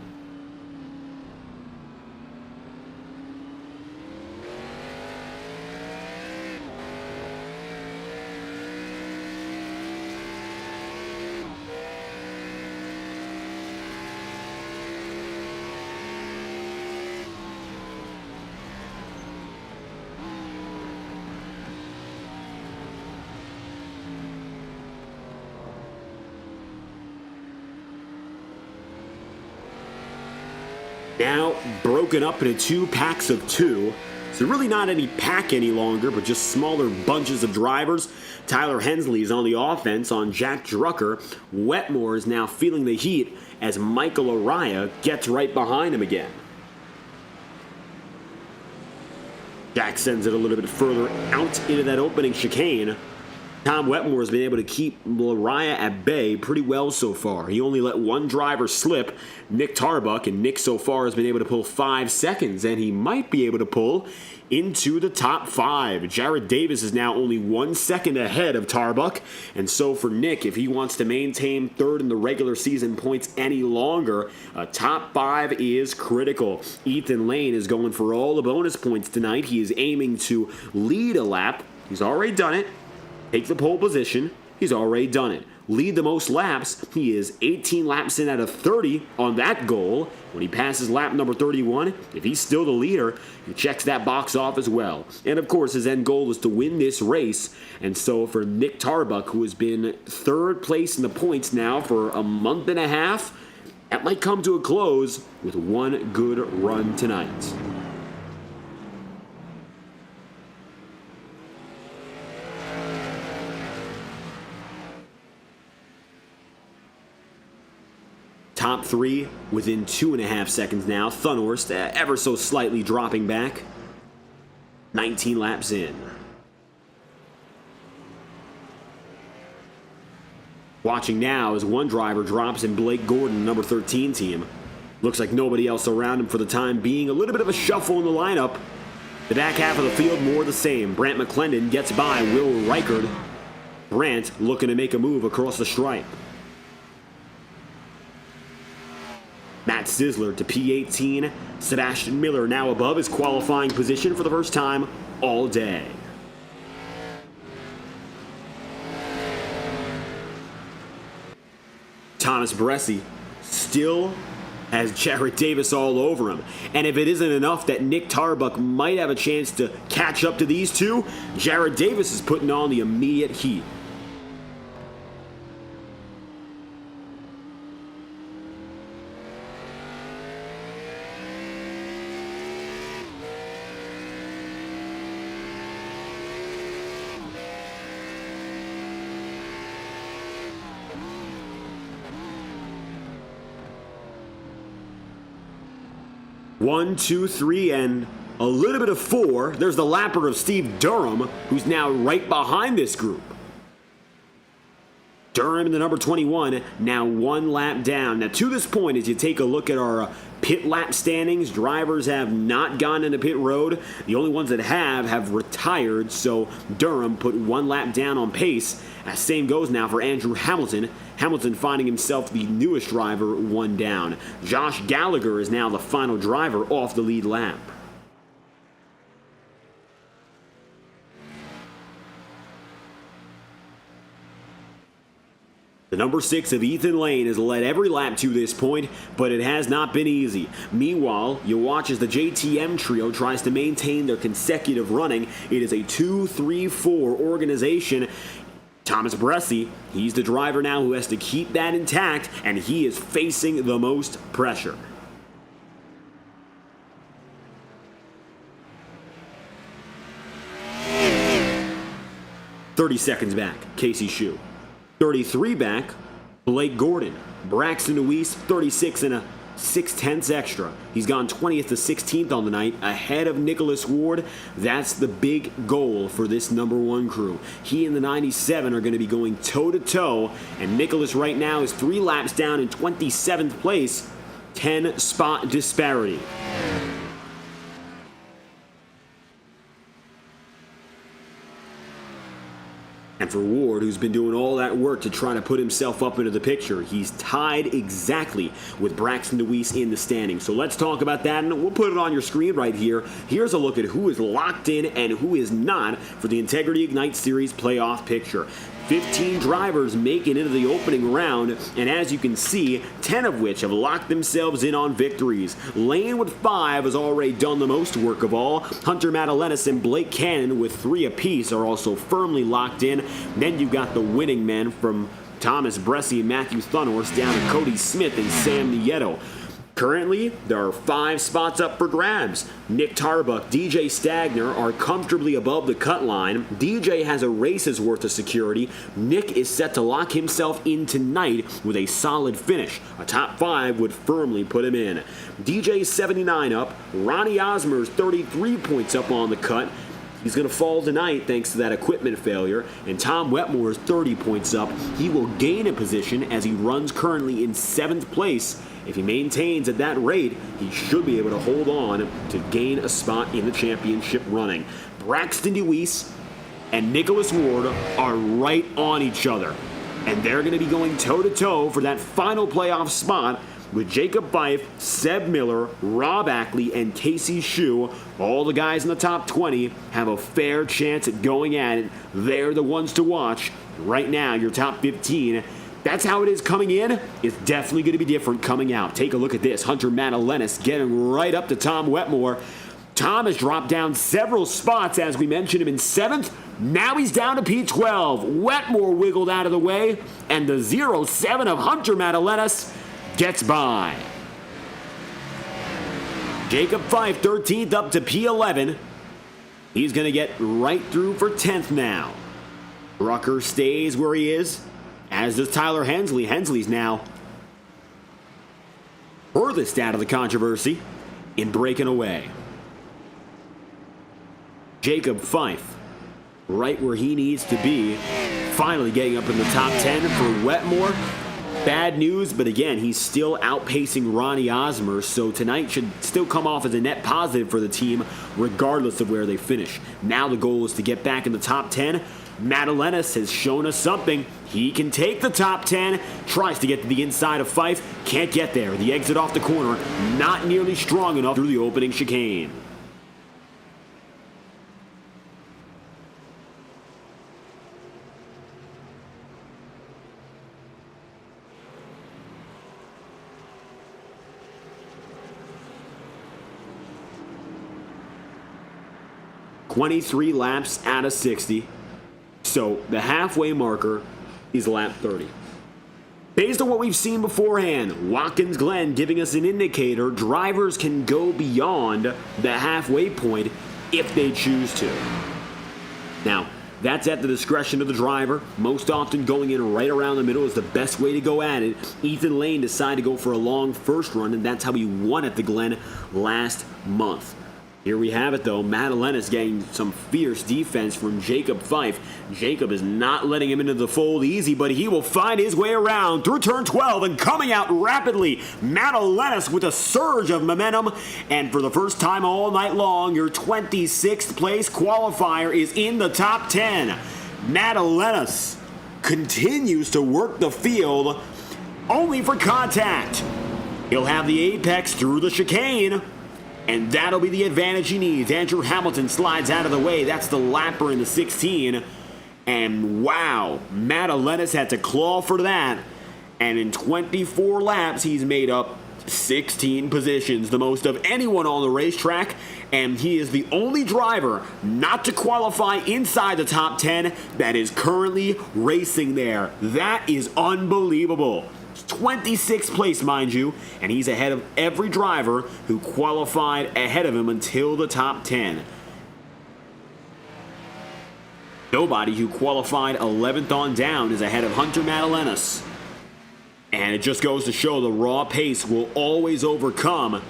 Now broken up into 2 packs of 2. So really not any pack any longer, but just smaller bunches of drivers. Tyler Hensley is on the offense on Jack Drucker. Wetmore is now feeling the heat as Michael Araya gets right behind him again. Jack sends it a little bit further out into that opening chicane. Tom Wetmore has been able to keep Araya at bay pretty well so far. He only let one driver slip, Nick Tarbuck, and Nick so far has been able to pull 5 seconds, and he might be able to pull into the top 5. Jared Davis is now only 1 second ahead of Tarbuck, and so for Nick, if he wants to maintain third in the regular season points any longer, a top 5 is critical. Ethan Lane is going for all the bonus points tonight. He is aiming to lead a lap. He's already done it. Take the pole position. He's already done it. Lead the most laps. He is 18 laps in out of 30 on that goal. When he passes lap number 31, if he's still the leader, he checks that box off as well. And of course, his end goal is to win this race. And so for Nick Tarbuck, who has been 3rd place in the points now for a month and a half, that might come to a close with one good run tonight. Top 3 within 2.5 seconds now. Thunhorst ever so slightly dropping back. 19 laps in. Watching now as one driver drops in Blake Gordon, number 13 team. Looks like nobody else around him for the time being. A little bit of a shuffle in the lineup. The back half of the field more the same. Brant McClendon gets by Will Reichard. Brant looking to make a move across the stripe. Matt Sizzler to P18. Sebastian Miller now above his qualifying position for the first time all day. Thomas Bresci still has Jared Davis all over him. And if it isn't enough that Nick Tarbuck might have a chance to catch up to these two, Jared Davis is putting on the immediate heat. One, two, three, and a little bit of 4. There's the lapper of Steve Durham, who's now right behind this group. Durham in the number 21, now 1 lap down. Now to this point, as you take a look at our pit lap standings, drivers have not gone into pit road. The only ones that have retired, so Durham put 1 lap down on pace. Same goes now for Andrew Hamilton. Hamilton finding himself the newest driver, 1 down. Josh Gallagher is now the final driver off the lead lap. The number 6 of Ethan Lane has led every lap to this point, but it has not been easy. Meanwhile, you watch as the JTM trio tries to maintain their consecutive running. It is a 2-3-4 organization. Thomas Bresci, he's the driver now who has to keep that intact, and he is facing the most pressure. "30 seconds back, Casey Shue. 33 back, Blake Gordon. Braxton Deweese, 36 and a 6/10 extra. He's gone 20th to 16th on the night, ahead of Nicholas Ward. That's the big goal for this number 1 crew. He and the 97 are going to be going toe-to-toe, and Nicholas right now is 3 laps down in 27th place, 10-spot disparity. And for Ward, who's been doing all that work to try to put himself up into the picture, he's tied exactly with Braxton DeWeese in the standings. So let's talk about that, and we'll put it on your screen right here. Here's a look at who is locked in and who is not for the Integrity Ignite Series playoff picture. 15 drivers make it into the opening round, and as you can see, 10 of which have locked themselves in on victories. Lane with 5 has already done the most work of all. Hunter Madalenis and Blake Cannon with 3 apiece are also firmly locked in. Then you've got the winning men from Thomas Bressie and Matthew Thunhorse down to Cody Smith and Sam Nieto. Currently, there are 5 spots up for grabs. Nick Tarbuck, DJ Stagner are comfortably above the cut line. DJ has a race's worth of security. Nick is set to lock himself in tonight with a solid finish. A top 5 would firmly put him in. DJ's 79 up. Ronnie Osmer's 33 points up on the cut. He's going to fall tonight thanks to that equipment failure, and Tom Wetmore is 30 points up. He will gain a position as he runs currently in 7th place. If he maintains at that rate, he should be able to hold on to gain a spot in the championship running. Braxton DeWeese and Nicholas Ward are right on each other, and they're going to be going toe-to-toe for that final playoff spot with Jacob Fife, Seb Miller, Rob Ackley, and Casey Shue. All the guys in the top 20 have a fair chance at going at it. They're the ones to watch. Right now, your top 15, that's how it is coming in. It's definitely going to be different coming out. Take a look at this. Hunter Madalenis getting right up to Tom Wetmore. Tom has dropped down several spots, as we mentioned him in 7th. Now he's down to P12. Wetmore wiggled out of the way, and the 0-7 of Hunter Madalenis gets by. Jacob Fife, 13th up to P11. He's going to get right through for 10th now. Rucker stays where he is, as does Tyler Hensley. Hensley's now furthest out of the controversy in breaking away. Jacob Fife, right where he needs to be, finally getting up in the top 10 for Wetmore. Bad news, but again, he's still outpacing Ronnie Osmer, so tonight should still come off as a net positive for the team, regardless of where they finish. Now the goal is to get back in the top 10. Madalenis has shown us something. He can take the top 10, tries to get to the inside of Fife, can't get there. The exit off the corner, not nearly strong enough through the opening chicane. "23 laps out of 60. So the halfway marker is lap 30. Based on what we've seen beforehand, Watkins Glen giving us an indicator drivers can go beyond the halfway point if they choose to. Now, that's at the discretion of the driver. Most often going in right around the middle is the best way to go at it. Ethan Lane decided to go for a long first run, and that's how he won at the Glen last month. Here we have it, though. Madalenis getting some fierce defense from Jacob Fife. Jacob is not letting him into the fold easy, but he will find his way around through turn 12 and coming out rapidly. Madalenis with a surge of momentum. And for the first time all night long, your 26th place qualifier is in the top 10. Madalenis continues to work the field only for contact. He'll have the apex through the chicane, and that'll be the advantage he needs. Andrew Hamilton slides out of the way. That's the lapper in the 16. And wow, Madalenis had to claw for that. And in 24 laps, he's made up 16 positions, the most of anyone on the racetrack. And he is the only driver not to qualify inside the top 10 that is currently racing there. That is unbelievable. 26th place, mind you, and he's ahead of every driver who qualified ahead of him until the top 10. Nobody who qualified 11th on down is ahead of Hunter Madalenis. And it just goes to show the raw pace will always overcome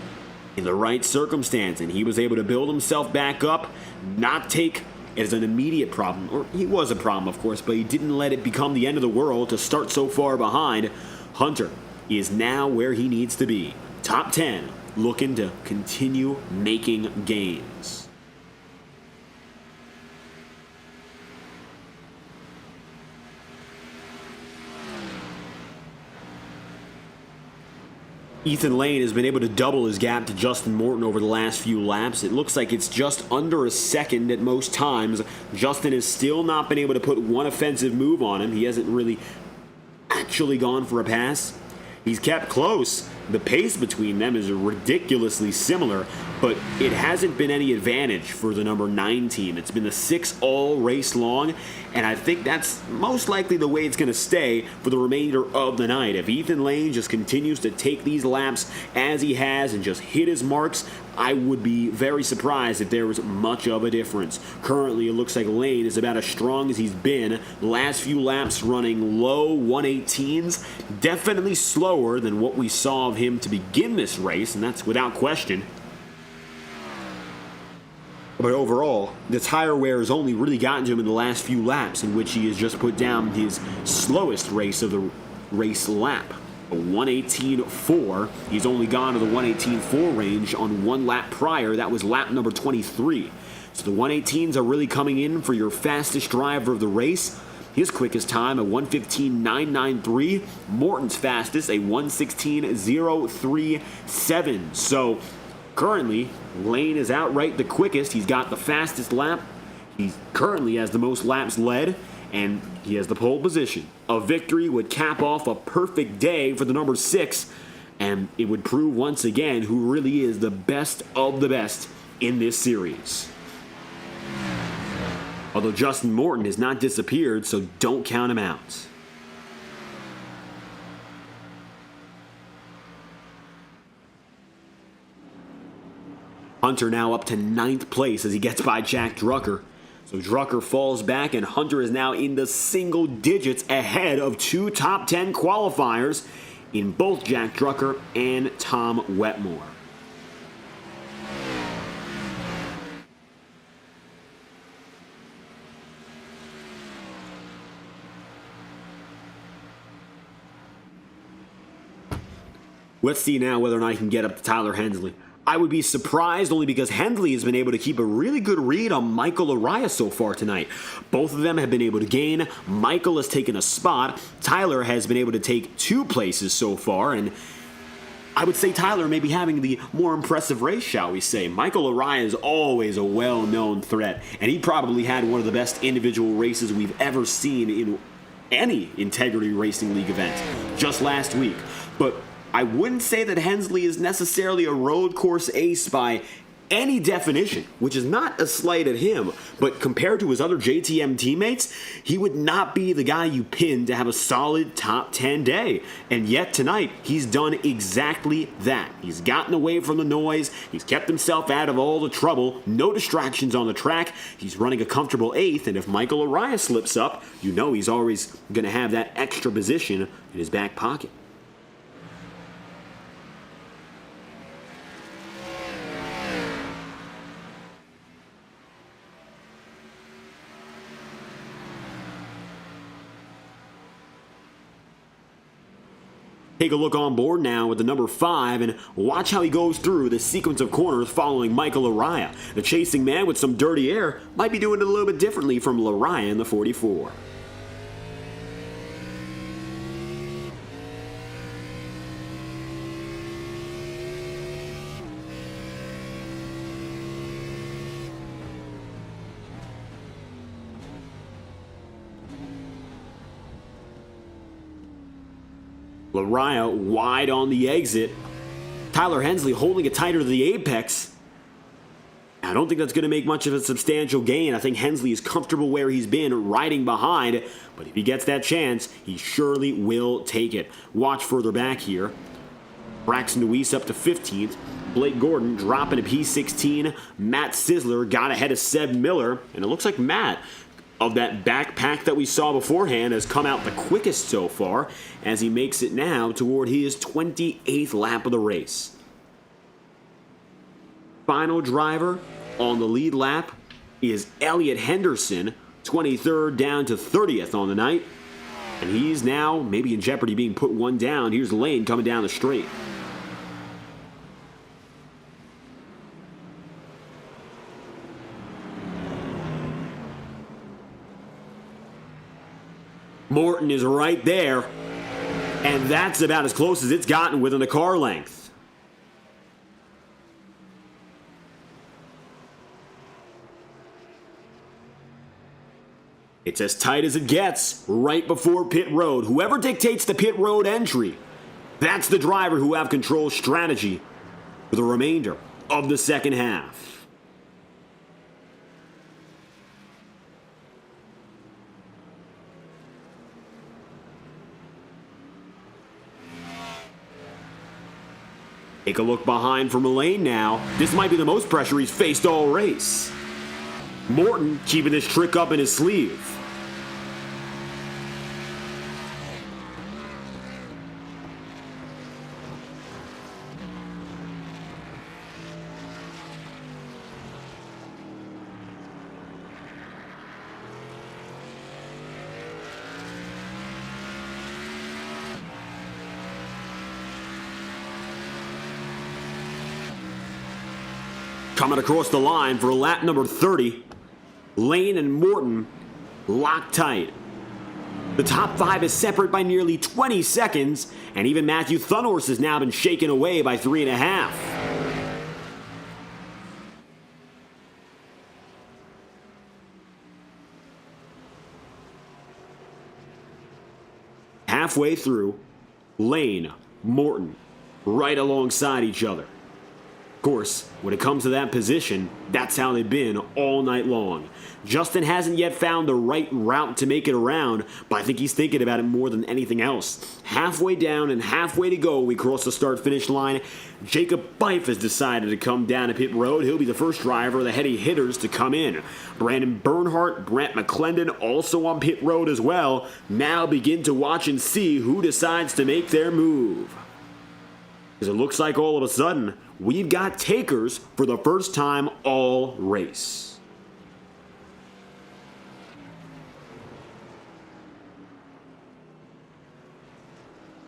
in the right circumstance. And he was able to build himself back up, not take it as an immediate problem. Or he was a problem, of course, but he didn't let it become the end of the world to start so far behind. Hunter is now where he needs to be. Top 10, looking to continue making gains. Ethan Lane has been able to double his gap to Justin Morton over the last few laps. It looks like it's just under a second at most times. Justin has still not been able to put one offensive move on him. He hasn't really actually gone for a pass. He's kept close. The pace between them is ridiculously similar, but it hasn't been any advantage for the number 9 team. It's been the 6 all race long, and I think that's most likely the way it's going to stay for the remainder of the night. If Ethan Lane just continues to take these laps as he has and just hit his marks, I would be very surprised if there was much of a difference. Currently, it looks like Lane is about as strong as he's been. The last few laps running low 118s, definitely slower than what we saw of him to begin this race, and that's without question. But overall, the tire wear has only really gotten to him in the last few laps, in which he has just put down his slowest race of the race lap. A 118.4. He's only gone to the 118.4 range on one lap prior. That was lap number 23. So the 118s are really coming in for your fastest driver of the race. His quickest time, a 1:15.993. Morton's fastest, a 1:16.037. So currently, Lane is outright the quickest. He's got the fastest lap. He currently has the most laps led, and he has the pole position. A victory would cap off a perfect day for the number 6, and it would prove once again who really is the best of the best in this series. Although Justin Morton has not disappeared, so don't count him out. Hunter now up to 9th place as he gets by Jack Drucker. So Drucker falls back, and Hunter is now in the single digits ahead of 2 top 10 qualifiers in both Jack Drucker and Tom Wetmore. Let's see now whether or not he can get up to Tyler Hensley. I would be surprised only because Hensley has been able to keep a really good read on Michael Araya so far tonight. Both of them have been able to gain. Michael has taken a spot. Tyler has been able to take 2 places so far, and I would say Tyler may be having the more impressive race, shall we say. Michael Araya is always a well-known threat, and he probably had one of the best individual races we've ever seen in any Integrity Racing League event just last week. But I wouldn't say that Hensley is necessarily a road course ace by any definition, which is not a slight at him, but compared to his other JTM teammates, he would not be the guy you pin to have a solid top 10 day. And yet tonight, he's done exactly that. He's gotten away from the noise, he's kept himself out of all the trouble, no distractions on the track, he's running a comfortable 8th, and if Michael Araya slips up, you know he's always going to have that extra position in his back pocket. Take a look on board now with the number 5 and watch how he goes through the sequence of corners following Michael Araya. The chasing man with some dirty air might be doing it a little bit differently from Araya in the 44. Araya wide on the exit. Tyler Hensley holding it tighter to the apex. I don't think that's going to make much of a substantial gain. I think Hensley is comfortable where he's been, riding behind. But if he gets that chance, he surely will take it. Watch further back here. Braxton Deweese up to 15th. Blake Gordon dropping to P16. Matt Sizzler got ahead of Seb Miller. And it looks like Matt of that backpack that we saw beforehand has come out the quickest so far as he makes it now toward his 28th lap of the race. Final driver on the lead lap is Elliott Henderson, 23rd down to 30th on the night. And he's now maybe in jeopardy being put one down. Here's Lane coming down the straight. Morton is right there, and that's about as close as it's gotten within a car length. It's as tight as it gets right before pit road. Whoever dictates the pit road entry, that's the driver who have control strategy for the remainder of the second half. Take a look behind for Lane now. This might be the most pressure he's faced all race. Morton keeping this trick up in his sleeve. Coming across the line for lap number 30, Lane and Morton locked tight. The top five is separate by nearly 20 seconds, and even Matthew Thunhorse has now been shaken away by 3.5. Halfway through, Lane, Morton, right alongside each other. Of course, when it comes to that position, that's how they've been all night long. Justin hasn't yet found the right route to make it around, but I think he's thinking about it more than anything else. Halfway down and halfway to go, we cross the start-finish line. Jacob Fife has decided to come down to pit road. He'll be the first driver of the heavy hitters to come in. Brandon Bernhardt, Brent McClendon also on pit road as well. Now begin to watch and see who decides to make their move. Because it looks like all of a sudden, we've got takers for the first time all race.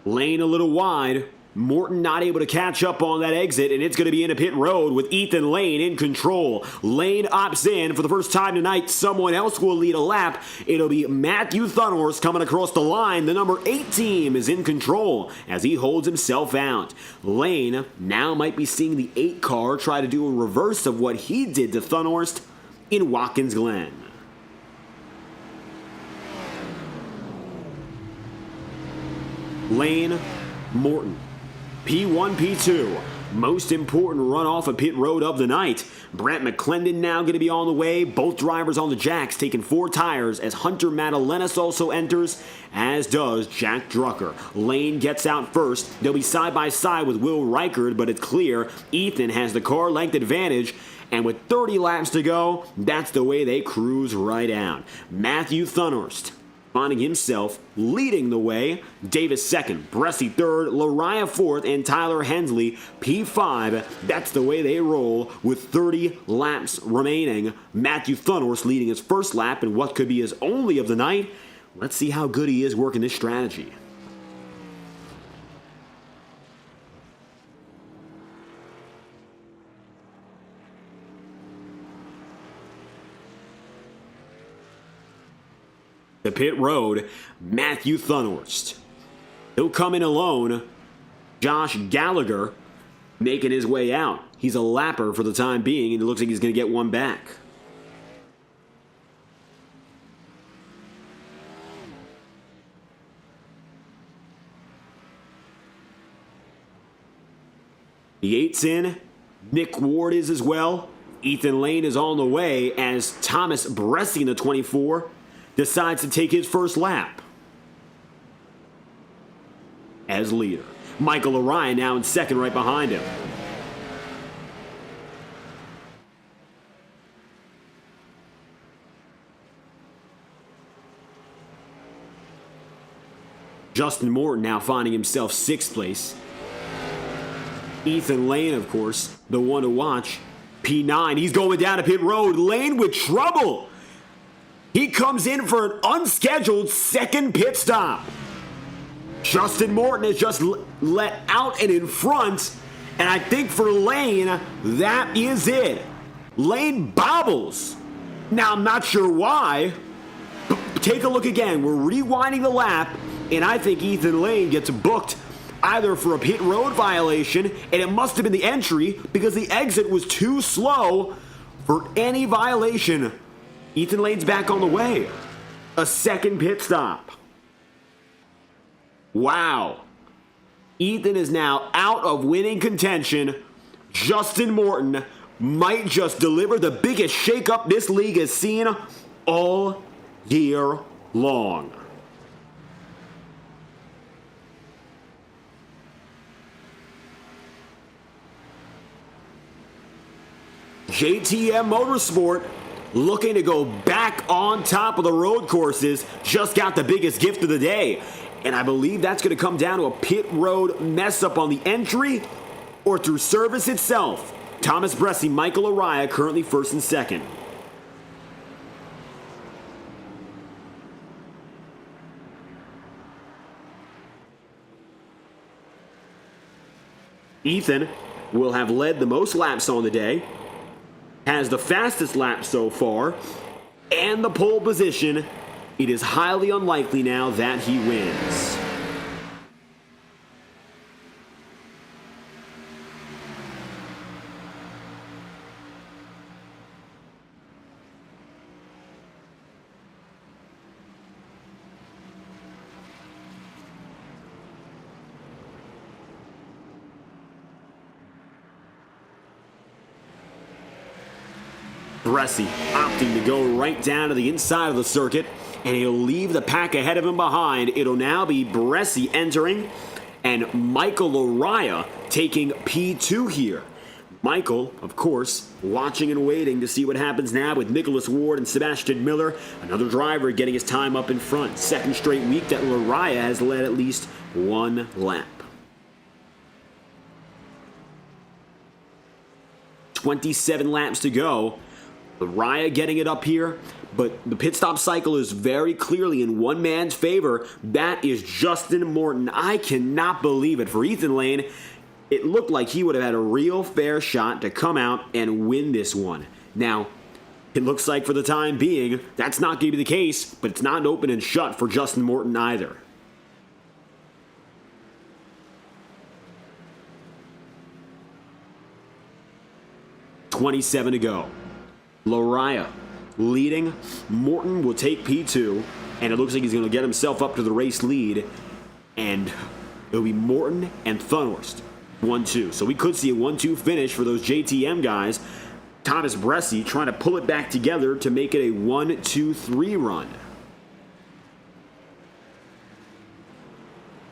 Lane a little wide. Morton not able to catch up on that exit, and it's going to be into pit road with Ethan Lane in control. Lane opts in. For the first time tonight, someone else will lead a lap. It'll be Matthew Thunhorse coming across the line. The number 8 team is in control as he holds himself out. Lane now might be seeing the 8 car try to do a reverse of what he did to Thunhorse in Watkins Glen. Lane, Morton. P1, P2. Most important runoff of pit road of the night. Brent McClendon now going to be on the way. Both drivers on the jacks taking 4 tires as Hunter Madalenas also enters, as does Jack Drucker. Lane gets out first. They'll be side by side with Will Reichard, but it's clear Ethan has the car length advantage. And with 30 laps to go, that's the way they cruise right out. Matthew Thunhorst finding himself leading the way. Davis second, Bressie third, Lariah fourth, and Tyler Hensley P5. That's the way they roll with 30 laps remaining. Matthew Thunhorse leading his first lap in what could be his only of the night. Let's see how good he is working this strategy. The pit road, Matthew Thunhorst. He'll come in alone. Josh Gallagher making his way out. He's a lapper for the time being, and it looks like he's going to get one back. The 8's in. Nick Ward is as well. Ethan Lane is on the way as Thomas Bressie in the 24 decides to take his first lap as leader. Michael Orion now in second right behind him. Justin Morton now finding himself 6th place. Ethan Lane, of course, the one to watch. P9, he's going down to pit road. Lane with trouble. He comes in for an unscheduled second pit stop. Justin Morton has just let out and in front, and I think for Lane, that is it. Lane bobbles. Now, I'm not sure why, but take a look again. We're rewinding the lap, and I think Ethan Lane gets booked either for a pit road violation, and it must have been the entry because the exit was too slow for any violation. Ethan Lane's back on the way. A second pit stop. Wow. Ethan is now out of winning contention. Justin Morton might just deliver the biggest shakeup this league has seen all year long. JTM Motorsport looking to go back on top of the road courses just got the biggest gift of the day. And I believe that's going to come down to a pit road mess up on the entry or through service itself. Thomas Bressi, Michael Araya currently 1st and 2nd. Ethan will have led the most laps on the day, has the fastest lap so far, and the pole position. It is highly unlikely now that he wins. Bressi opting to go right down to the inside of the circuit, and he'll leave the pack ahead of him behind. It'll now be Bressi entering and Michael Araya taking P2 here. Michael, of course, watching and waiting to see what happens now with Nicholas Ward and Sebastian Miller, another driver getting his time up in front. Second straight week that Araya has led at least one lap. 27 laps to go. Araya getting it up here, but the pit stop cycle is very clearly in one man's favor. That is Justin Morton. I cannot believe it. For Ethan Lane, it looked like he would have had a real fair shot to come out and win this one. Now, it looks like for the time being, that's not going to be the case, but it's not open and shut for Justin Morton either. .27 to go. Araya leading. Morton will take P2, and it looks like he's going to get himself up to the race lead, and it'll be Morton and Thunhorst 1-2. So we could see a 1-2 finish for those JTM guys. Thomas Bressi trying to pull it back together to make it a 1-2-3 run.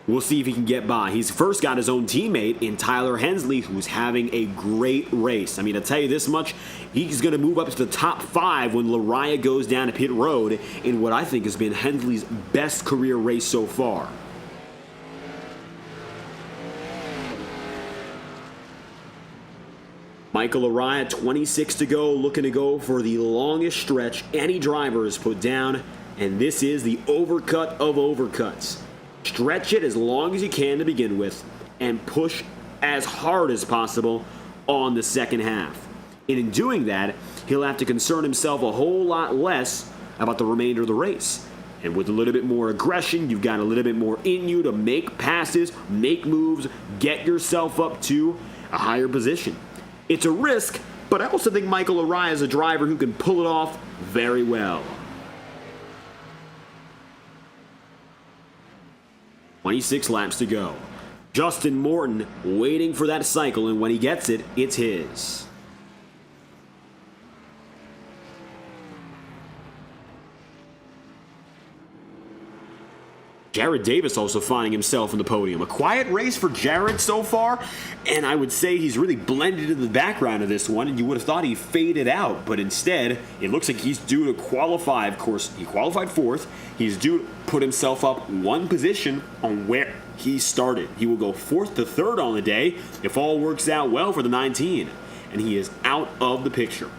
We'll see if he can get by. He's first got his own teammate in Tyler Hensley, who's having a great race. I mean, I'll tell you this much, he's going to move up to the top 5 when Araya goes down to pit road in what I think has been Hensley's best career race so far. Michael Araya, 26 to go, looking to go for the longest stretch any driver has put down, and this is the overcut of overcuts. Stretch it as long as you can to begin with, and push as hard as possible on the second half. And in doing that, he'll have to concern himself a whole lot less about the remainder of the race. And with a little bit more aggression, you've got a little bit more in you to make passes, make moves, get yourself up to a higher position. It's a risk, but I also think Michael Araya is a driver who can pull it off very well. 26 laps to go. Justin Morton waiting for that cycle, and when he gets it, it's his. Jared Davis also finding himself in the podium. A quiet race for Jared so far, and I would say he's really blended into the background of this one, and you would have thought he faded out, but instead, it looks like he's due to qualify. Of course, he qualified 4th. He's due to put himself up one position on where he started. He will go 4th to 3rd on the day if all works out well for the 19, and he is out of the picture,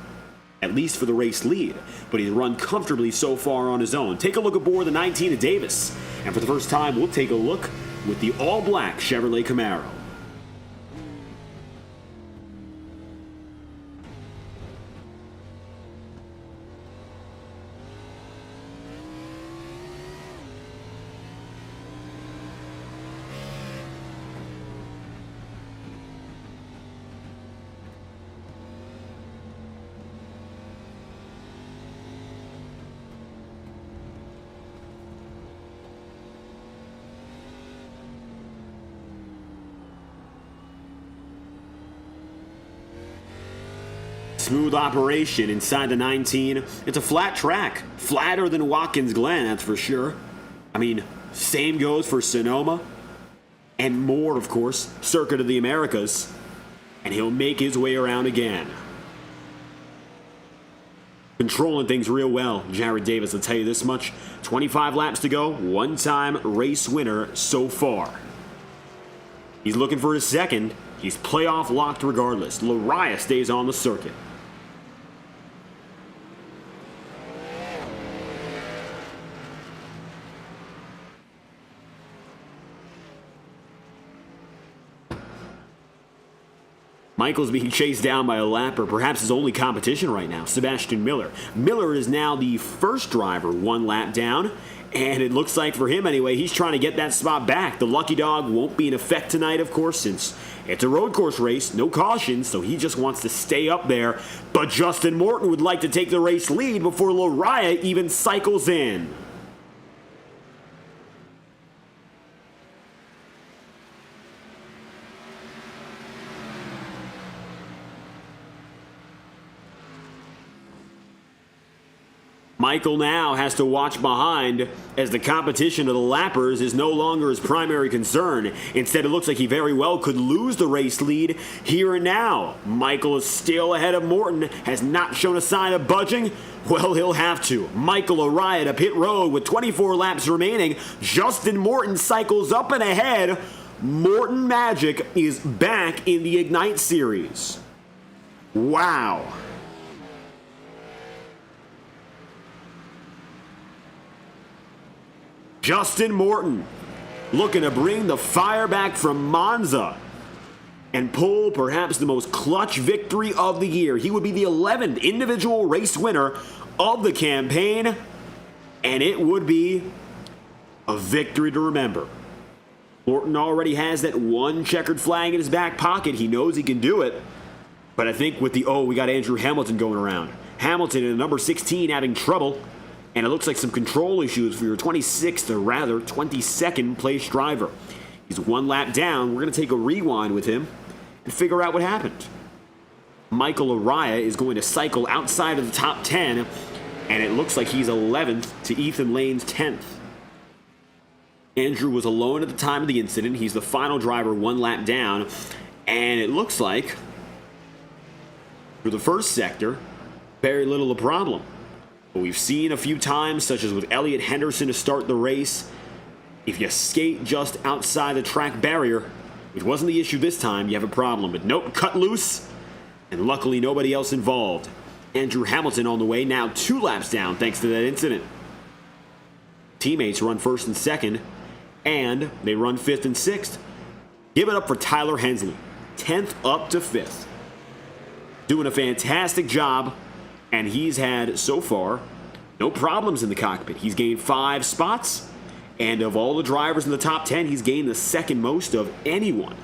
at least for the race lead, but he's run comfortably so far on his own. Take a look aboard the 19 of Davis, and for the first time, we'll take a look with the all-black Chevrolet Camaro. Smooth operation inside the 19. It's a flat track. Flatter than Watkins Glen, that's for sure. I mean, same goes for Sonoma. And more, of course, Circuit of the Americas. And he'll make his way around again. Controlling things real well, Jared Davis, I'll tell you this much. 25 laps to go, one-time race winner so far. He's looking for his second. He's playoff locked regardless. Lariah stays on the circuit. Michael's being chased down by a lapper, perhaps his only competition right now, Sebastian Miller. Miller is now the first driver one lap down, and it looks like for him anyway, he's trying to get that spot back. The lucky dog won't be in effect tonight, of course, since it's a road course race, no caution, so he just wants to stay up there. But Justin Morton would like to take the race lead before Lariah even cycles in. Michael now has to watch behind as the competition of the lappers is no longer his primary concern. Instead, it looks like he very well could lose the race lead here and now. Michael is still ahead of Morton, has not shown a sign of budging. Well, he'll have to. Michael Lariah to pit road with 24 laps remaining. Justin Morton cycles up and ahead. Morton Magic is back in the Ignite Series. Wow. Justin Morton looking to bring the fire back from Monza and pull perhaps the most clutch victory of the year. He would be the 11th individual race winner of the campaign, and it would be a victory to remember. Morton already has that one checkered flag in his back pocket. He knows he can do it, but I think with the, we got Andrew Hamilton going around. Hamilton in number 16 having trouble. And it looks like some control issues for your 26th, or rather 22nd place driver. He's one lap down. We're going to take a rewind with him and figure out what happened. Michael Lariah is going to cycle outside of the top 10, and it looks like he's 11th to Ethan Lane's 10th. Andrew was alone at the time of the incident. He's the final driver one lap down, and it looks like for the first sector, very little a problem. But we've seen a few times, such as with Elliott Henderson to start the race, if you skate just outside the track barrier, which wasn't the issue this time, you have a problem. But nope, cut loose, and luckily nobody else involved. Andrew Hamilton on the way, now 2 laps down thanks to that incident. Teammates run 1st and 2nd, and they run 5th and 6th. Give it up for Tyler Hensley, 10th up to 5th. Doing a fantastic job. And he's had, so far, no problems in the cockpit. He's gained 5 spots, and of all the drivers in the top 10, he's gained the second most of anyone.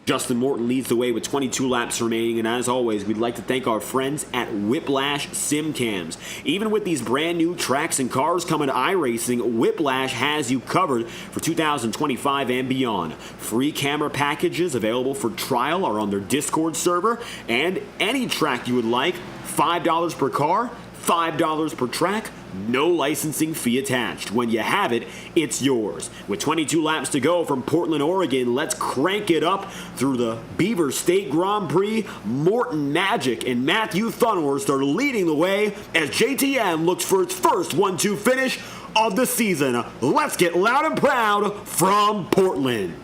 Justin Morton leads the way with 22 laps remaining, and as always, we'd like to thank our friends at Whiplash SimCams. Even with these brand new tracks and cars coming to iRacing, Whiplash has you covered for 2025 and beyond. Free camera packages available for trial are on their Discord server, and any track you would like, $5 per car, $5 per track, no licensing fee attached. When you have it, it's yours. With 22 laps to go from Portland, Oregon, let's crank it up through the Beaver State Grand Prix. Morton Magic and Matthew Thunhorst are leading the way as JTM looks for its first 1-2 finish of the season. Let's get loud and proud from Portland.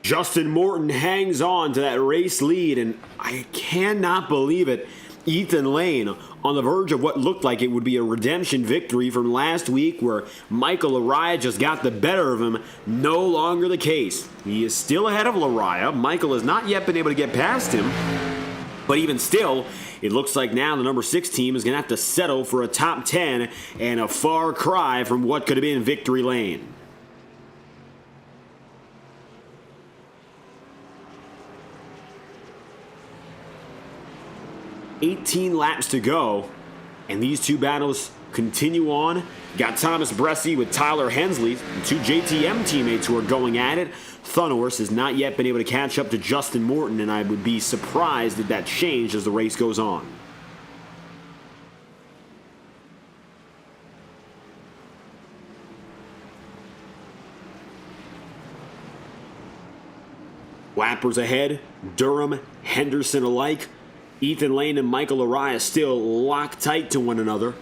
Justin Morton hangs on to that race lead, and I cannot believe it. Ethan Lane on the verge of what looked like it would be a redemption victory from last week where Michael Lariah just got the better of him. No longer the case. He is still ahead of Lariah. Michael has not yet been able to get past him. But even still, it looks like now the number 6 team is going to have to settle for a top 10 and a far cry from what could have been victory lane. "18 laps to go, and these two battles continue on. Got Thomas Bressie with Tyler Hensley, two JTM teammates who are going at it. Thunhorse has not yet been able to catch up to Justin Morton, and I would be surprised if that changed as the race goes on. Lappers ahead, Durham, Henderson alike. Ethan Lane and Michael Lariah still locked tight to one another.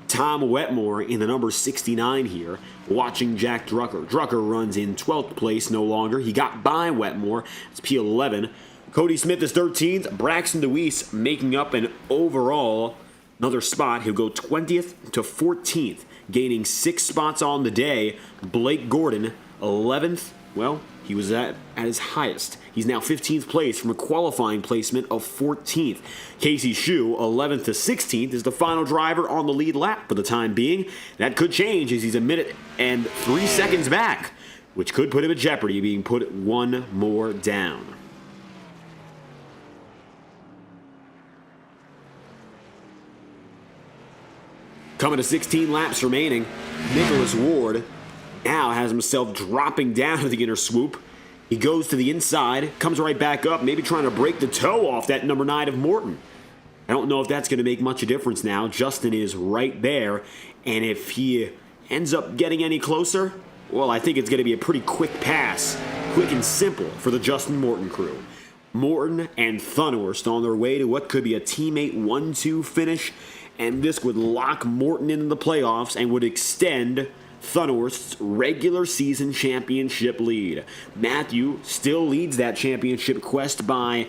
Tom Wetmore in the number 69 here, watching Jack Drucker. Drucker runs in 12th place no longer. He got by Wetmore. It's P11. Cody Smith is 13th. Braxton DeWeese making up an overall another spot. He'll go 20th to 14th, gaining 6 spots on the day. Blake Gordon, 11th. Well, he was at his highest. He's now 15th place from a qualifying placement of 14th. Casey Shue, 11th to 16th, is the final driver on the lead lap for the time being. That could change as he's a minute and 3 seconds back, which could put him at jeopardy, being put one more down. Coming to 16 laps remaining, Nicholas Ward now has himself dropping down to the inner swoop. He goes to the inside, comes right back up, maybe trying to break the toe off that number 9 of Morton. I don't know if that's going to make much of a difference now. Justin is right there, and if he ends up getting any closer, well, I think it's going to be a pretty quick pass, quick and simple for the Justin Morton crew. Morton and Thunhorst on their way to what could be a teammate 1-2 finish, and this would lock Morton into the playoffs and would extend Thunhorst's regular season championship lead. Matthew still leads that championship quest by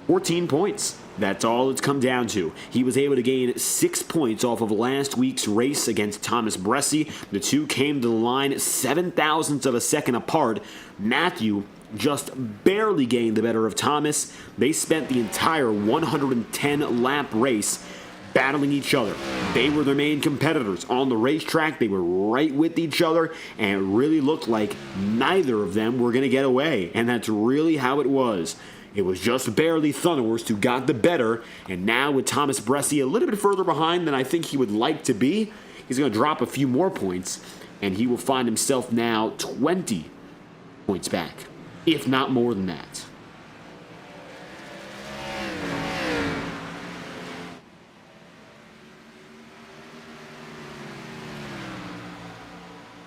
14 points. That's all it's come down to. He was able to gain 6 points off of last week's race against Thomas Bressie. The two came to the line 7 thousandths of a second apart. Matthew just barely gained the better of Thomas. They spent the entire 110-lap race battling each other. They were their main competitors on the racetrack. They were right with each other, and it really looked like neither of them were going to get away, and that's really how it was. It was just barely Thunhorst who got the better, and now with Thomas Bressie a little bit further behind than I think he would like to be, he's going to drop a few more points, and he will find himself now 20 points back, if not more than that.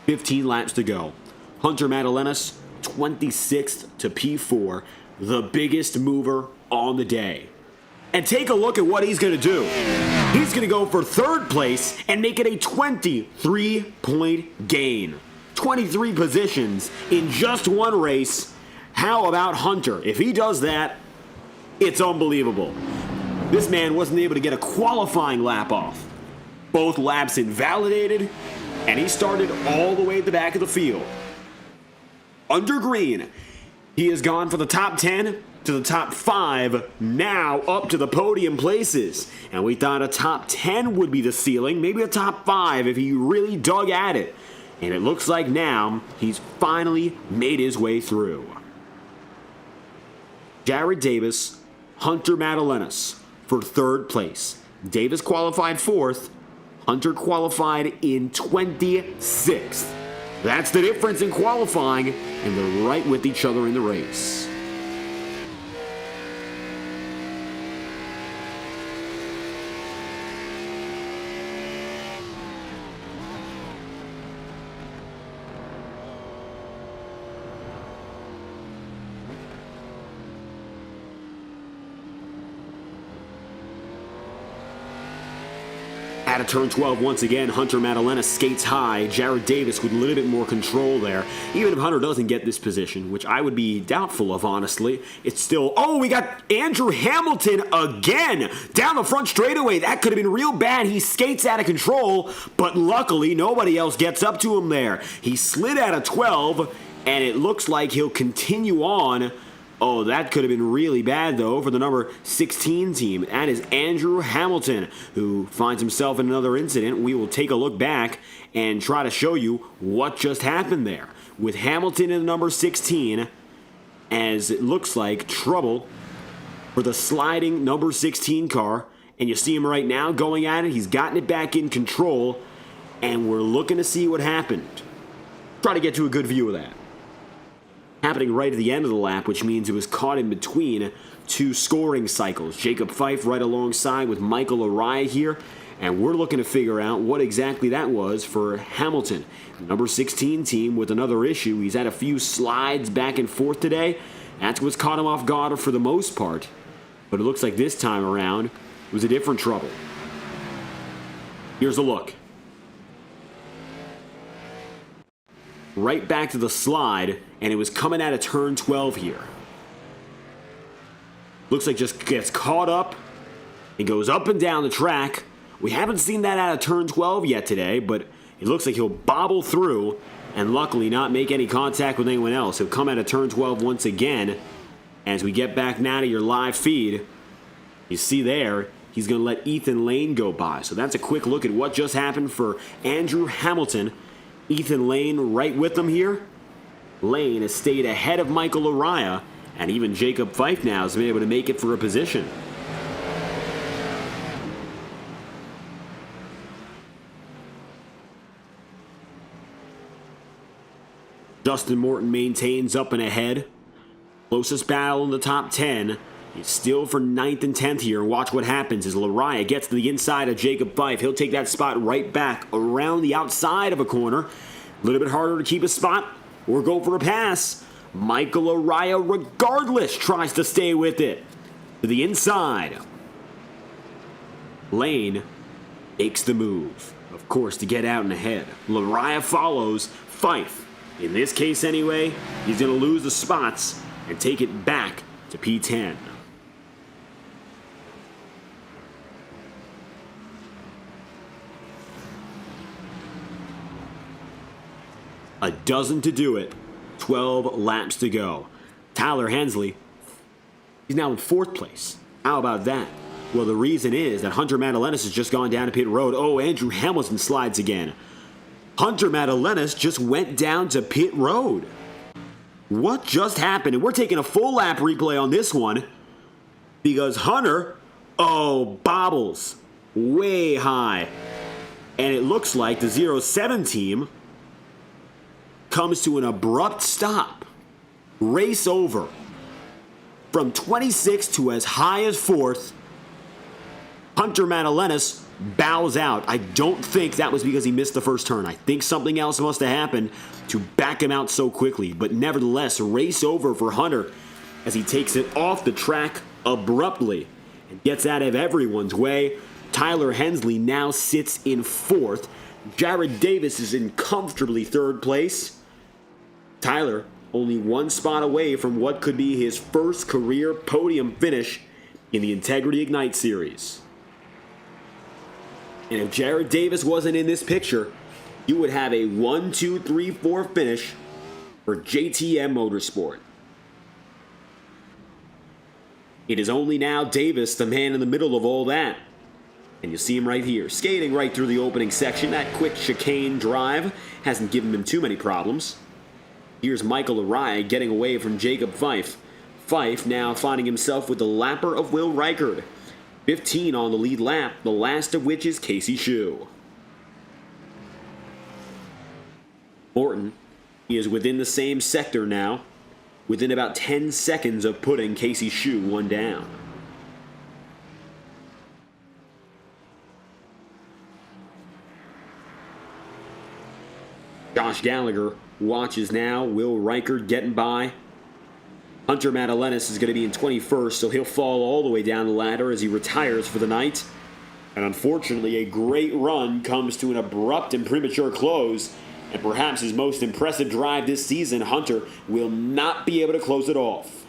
"15 laps to go. Hunter Madalenas, 26th to P4, the biggest mover on the day. And take a look at what he's going to do. He's going to go for 3rd place and make it a 23-point gain. 23 positions in just one race. How about Hunter? If he does that, it's unbelievable. This man wasn't able to get a qualifying lap off. Both laps invalidated, and he started all the way at the back of the field. Under green, he has gone from the top 10 to the top 5, now up to the podium places. And we thought a top 10 would be the ceiling, maybe a top 5 if he really dug at it. And it looks like now he's finally made his way through. Jared Davis, Hunter Madalenas for 3rd place. Davis qualified 4th. Hunter qualified in 26th. That's the difference in qualifying, and they're right with each other in the race. Out of turn 12 once again, Hunter Madalena skates high. Jared Davis with a little bit more control there. Even if Hunter doesn't get this position, which I would be doubtful of, honestly, it's still... Oh, we got Andrew Hamilton again down the front straightaway. That could have been real bad. He skates out of control, but luckily nobody else gets up to him there. He slid out of 12, and it looks like he'll continue on. Oh, that could have been really bad, though, for the number 16 team. That is Andrew Hamilton, who finds himself in another incident. We will take a look back and try to show you what just happened there. With Hamilton in the number 16, as it looks like trouble for the sliding number 16 car. And you see him right now going at it. He's gotten it back in control, and we're looking to see what happened. Try to get to a good view of that. Happening right at the end of the lap, which means it was caught in between two scoring cycles. Jacob Fife right alongside with Michael Araya here, and we're looking to figure out what exactly that was for Hamilton. The number 16 team with another issue. He's had a few slides back and forth today. That's what's caught him off guard for the most part. But it looks like this time around it was a different trouble. Here's a look. Right back to the slide, and it was coming out of turn 12 here. Looks like just gets caught up and goes up and down the track. We haven't seen that out of turn 12 yet today, but it looks like he'll bobble through and luckily not make any contact with anyone else. He'll come out of turn 12 once again. As we get back now to your live feed, you see there, he's going to let Ethan Lane go by. So that's a quick look at what just happened for Andrew Hamilton. Ethan Lane right with them here. Lane has stayed ahead of Michael Araya, and even Jacob Fife now has been able to make it for a position. Justin Morton maintains up and ahead. Closest battle in the top 10. He's still for 9th and 10th here. Watch what happens as Araya gets to the inside of Jacob Fife. He'll take that spot right back around the outside of a corner. A little bit harder to keep a spot or go for a pass. Michael Araya, regardless, tries to stay with it. To the inside. Lane makes the move, of course, to get out and ahead. Araya follows Fife. In this case, anyway, he's going to lose the spots and take it back to P10. A dozen to do it. 12 laps to go. Tyler Hensley, he's now in 4th place. How about that? Well, the reason is that Hunter Madalenas has just gone down to pit road. Oh, Andrew Hamilton slides again. Hunter Madalenas just went down to pit road. What just happened? And we're taking a full lap replay on this one because Hunter, bobbles way high. And it looks like the 07 team comes to an abrupt stop. Race over. From 26th to as high as 4th, Hunter Madalenas bows out. I don't think that was because he missed the first turn. I think something else must have happened to back him out so quickly. But nevertheless, race over for Hunter as he takes it off the track abruptly and gets out of everyone's way. Tyler Hensley now sits in 4th. Jared Davis is in comfortably 3rd place. Tyler only one spot away from what could be his first career podium finish in the Integrity Ignite Series. And if Jared Davis wasn't in this picture, you would have a 1, 2, 3, 4 finish for JTM Motorsport. It is only now Davis, the man in the middle of all that. And you see him right here, skating right through the opening section. That quick chicane drive hasn't given him too many problems. Here's Michael Araya getting away from Jacob Fife. Fife now finding himself with the lapper of Will Reichard. 15 on the lead lap, the last of which is Casey Shue. Morton, he is within the same sector now, within about 10 seconds of putting Casey Shue one down. Josh Gallagher watches now. Will Reichard getting by. Hunter Madalenas is going to be in 21st, so he'll fall all the way down the ladder as he retires for the night. And unfortunately, a great run comes to an abrupt and premature close, and perhaps his most impressive drive this season, Hunter, will not be able to close it off.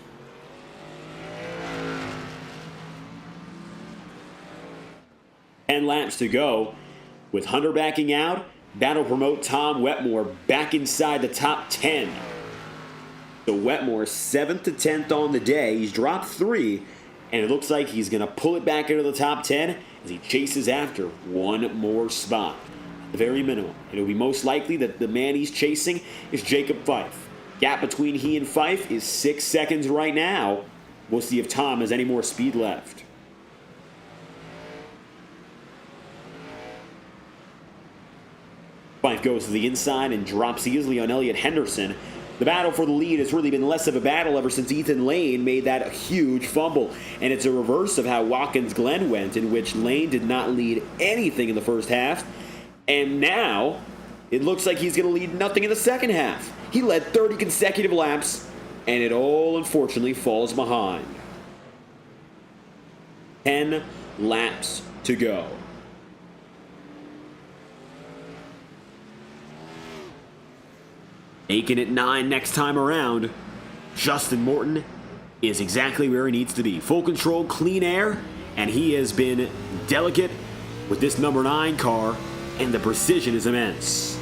Ten laps to go. With Hunter backing out, that'll promote Tom Wetmore back inside the top 10. So Wetmore 7th to 10th on the day. He's dropped 3, and it looks like he's going to pull it back into the top 10 as he chases after one more spot. At the very minimum, it'll be most likely that the man he's chasing is Jacob Fife. Gap between he and Fife is 6 seconds right now. We'll see if Tom has any more speed left. Fife goes to the inside and drops easily on Elliott Henderson. The battle for the lead has really been less of a battle ever since Ethan Lane made that huge fumble. And it's a reverse of how Watkins Glen went, in which Lane did not lead anything in the first half. And now, it looks like he's going to lead nothing in the second half. He led 30 consecutive laps, and it all unfortunately falls behind. 10 laps to go. Aiken at 9 next time around. Justin Morton is exactly where he needs to be. Full control, clean air, and he has been delicate with this number 9 car, and the precision is immense.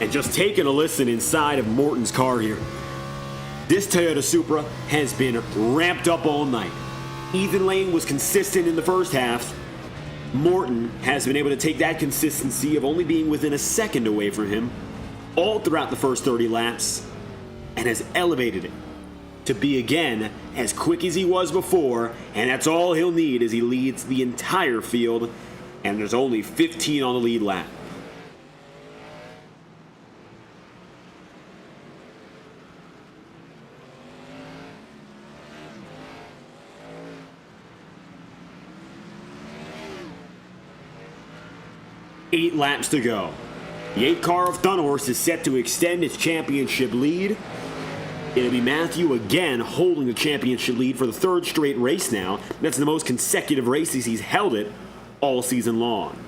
And just taking a listen inside of Morton's car here. This Toyota Supra has been ramped up all night. Ethan Lane was consistent in the first half. Morton has been able to take that consistency of only being within a second away from him all throughout the first 30 laps and has elevated it to be again as quick as he was before, and that's all he'll need as he leads the entire field, and there's only 15 on the lead lap. Eight laps to go. The 8 car of Thunhorse is set to extend its championship lead. It'll be Matthew again holding the championship lead for the 3rd straight race now. That's the most consecutive races he's held it all season long.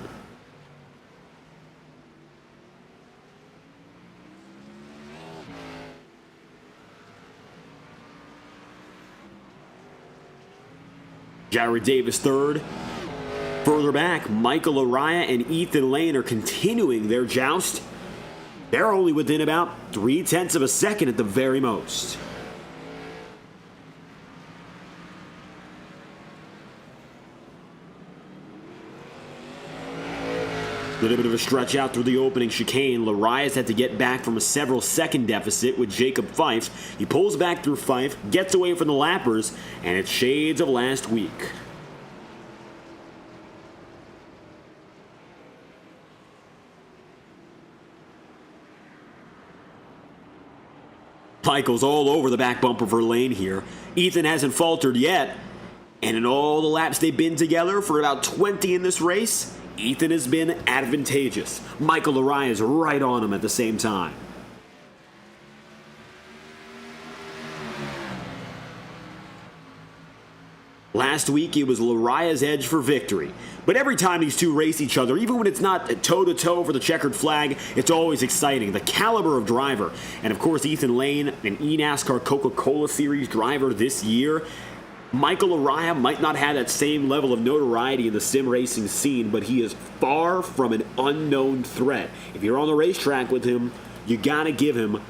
Jared Davis 3rd. Further back, Michael Araya and Ethan Lane are continuing their joust. They're only within about 0.3 of a second at the very most. A little bit of a stretch out through the opening chicane. Larias had to get back from a several second deficit with Jacob Fife. He pulls back through Fife, gets away from the lappers, and it's shades of last week. Michael's all over the back bumper for Lane here. Ethan hasn't faltered yet. And in all the laps they've been together for about 20 in this race, Ethan has been advantageous. Michael Araya is right on him at the same time. Last week, it was Laria's edge for victory. But every time these two race each other, even when it's not toe-to-toe for the checkered flag, it's always exciting. The caliber of driver. And of course, Ethan Lane, an eNASCAR Coca-Cola Series driver this year. Michael Araya might not have that same level of notoriety in the sim racing scene, but he is far from an unknown threat. If you're on the racetrack with him, you gotta give him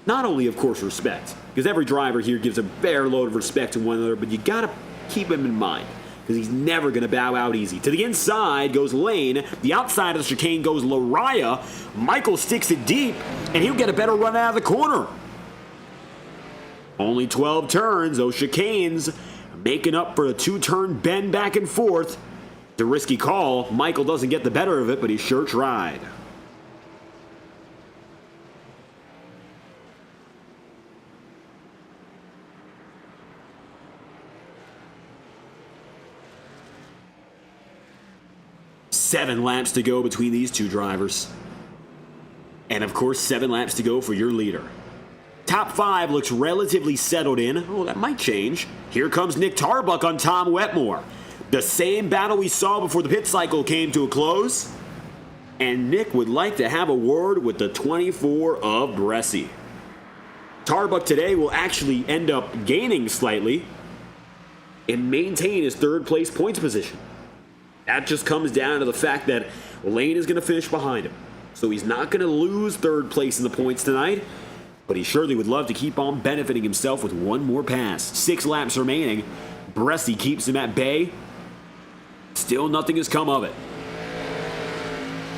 not only, of course, respect, because every driver here gives a fair load of respect to one another, but you gotta keep him in mind, because he's never going to bow out easy. To the inside goes Lane. The outside of the chicane goes Lariah. Michael sticks it deep, and he'll get a better run out of the corner. Only 12 turns. Those chicanes making up for a 2-turn bend back and forth. The risky call. Michael doesn't get the better of it, but he sure tried. Seven laps to go between these two drivers. And of course, 7 laps to go for your leader. Top 5 looks relatively settled in. Oh, that might change. Here comes Nick Tarbuck on Tom Wetmore. The same battle we saw before the pit cycle came to a close. And Nick would like to have a word with the 24 of Bressie. Tarbuck today will actually end up gaining slightly and maintain his 3rd place points position. That just comes down to the fact that Lane is going to finish behind him. So he's not going to lose 3rd place in the points tonight, but he surely would love to keep on benefiting himself with one more pass. 6 laps remaining. Bressie keeps him at bay. Still nothing has come of it.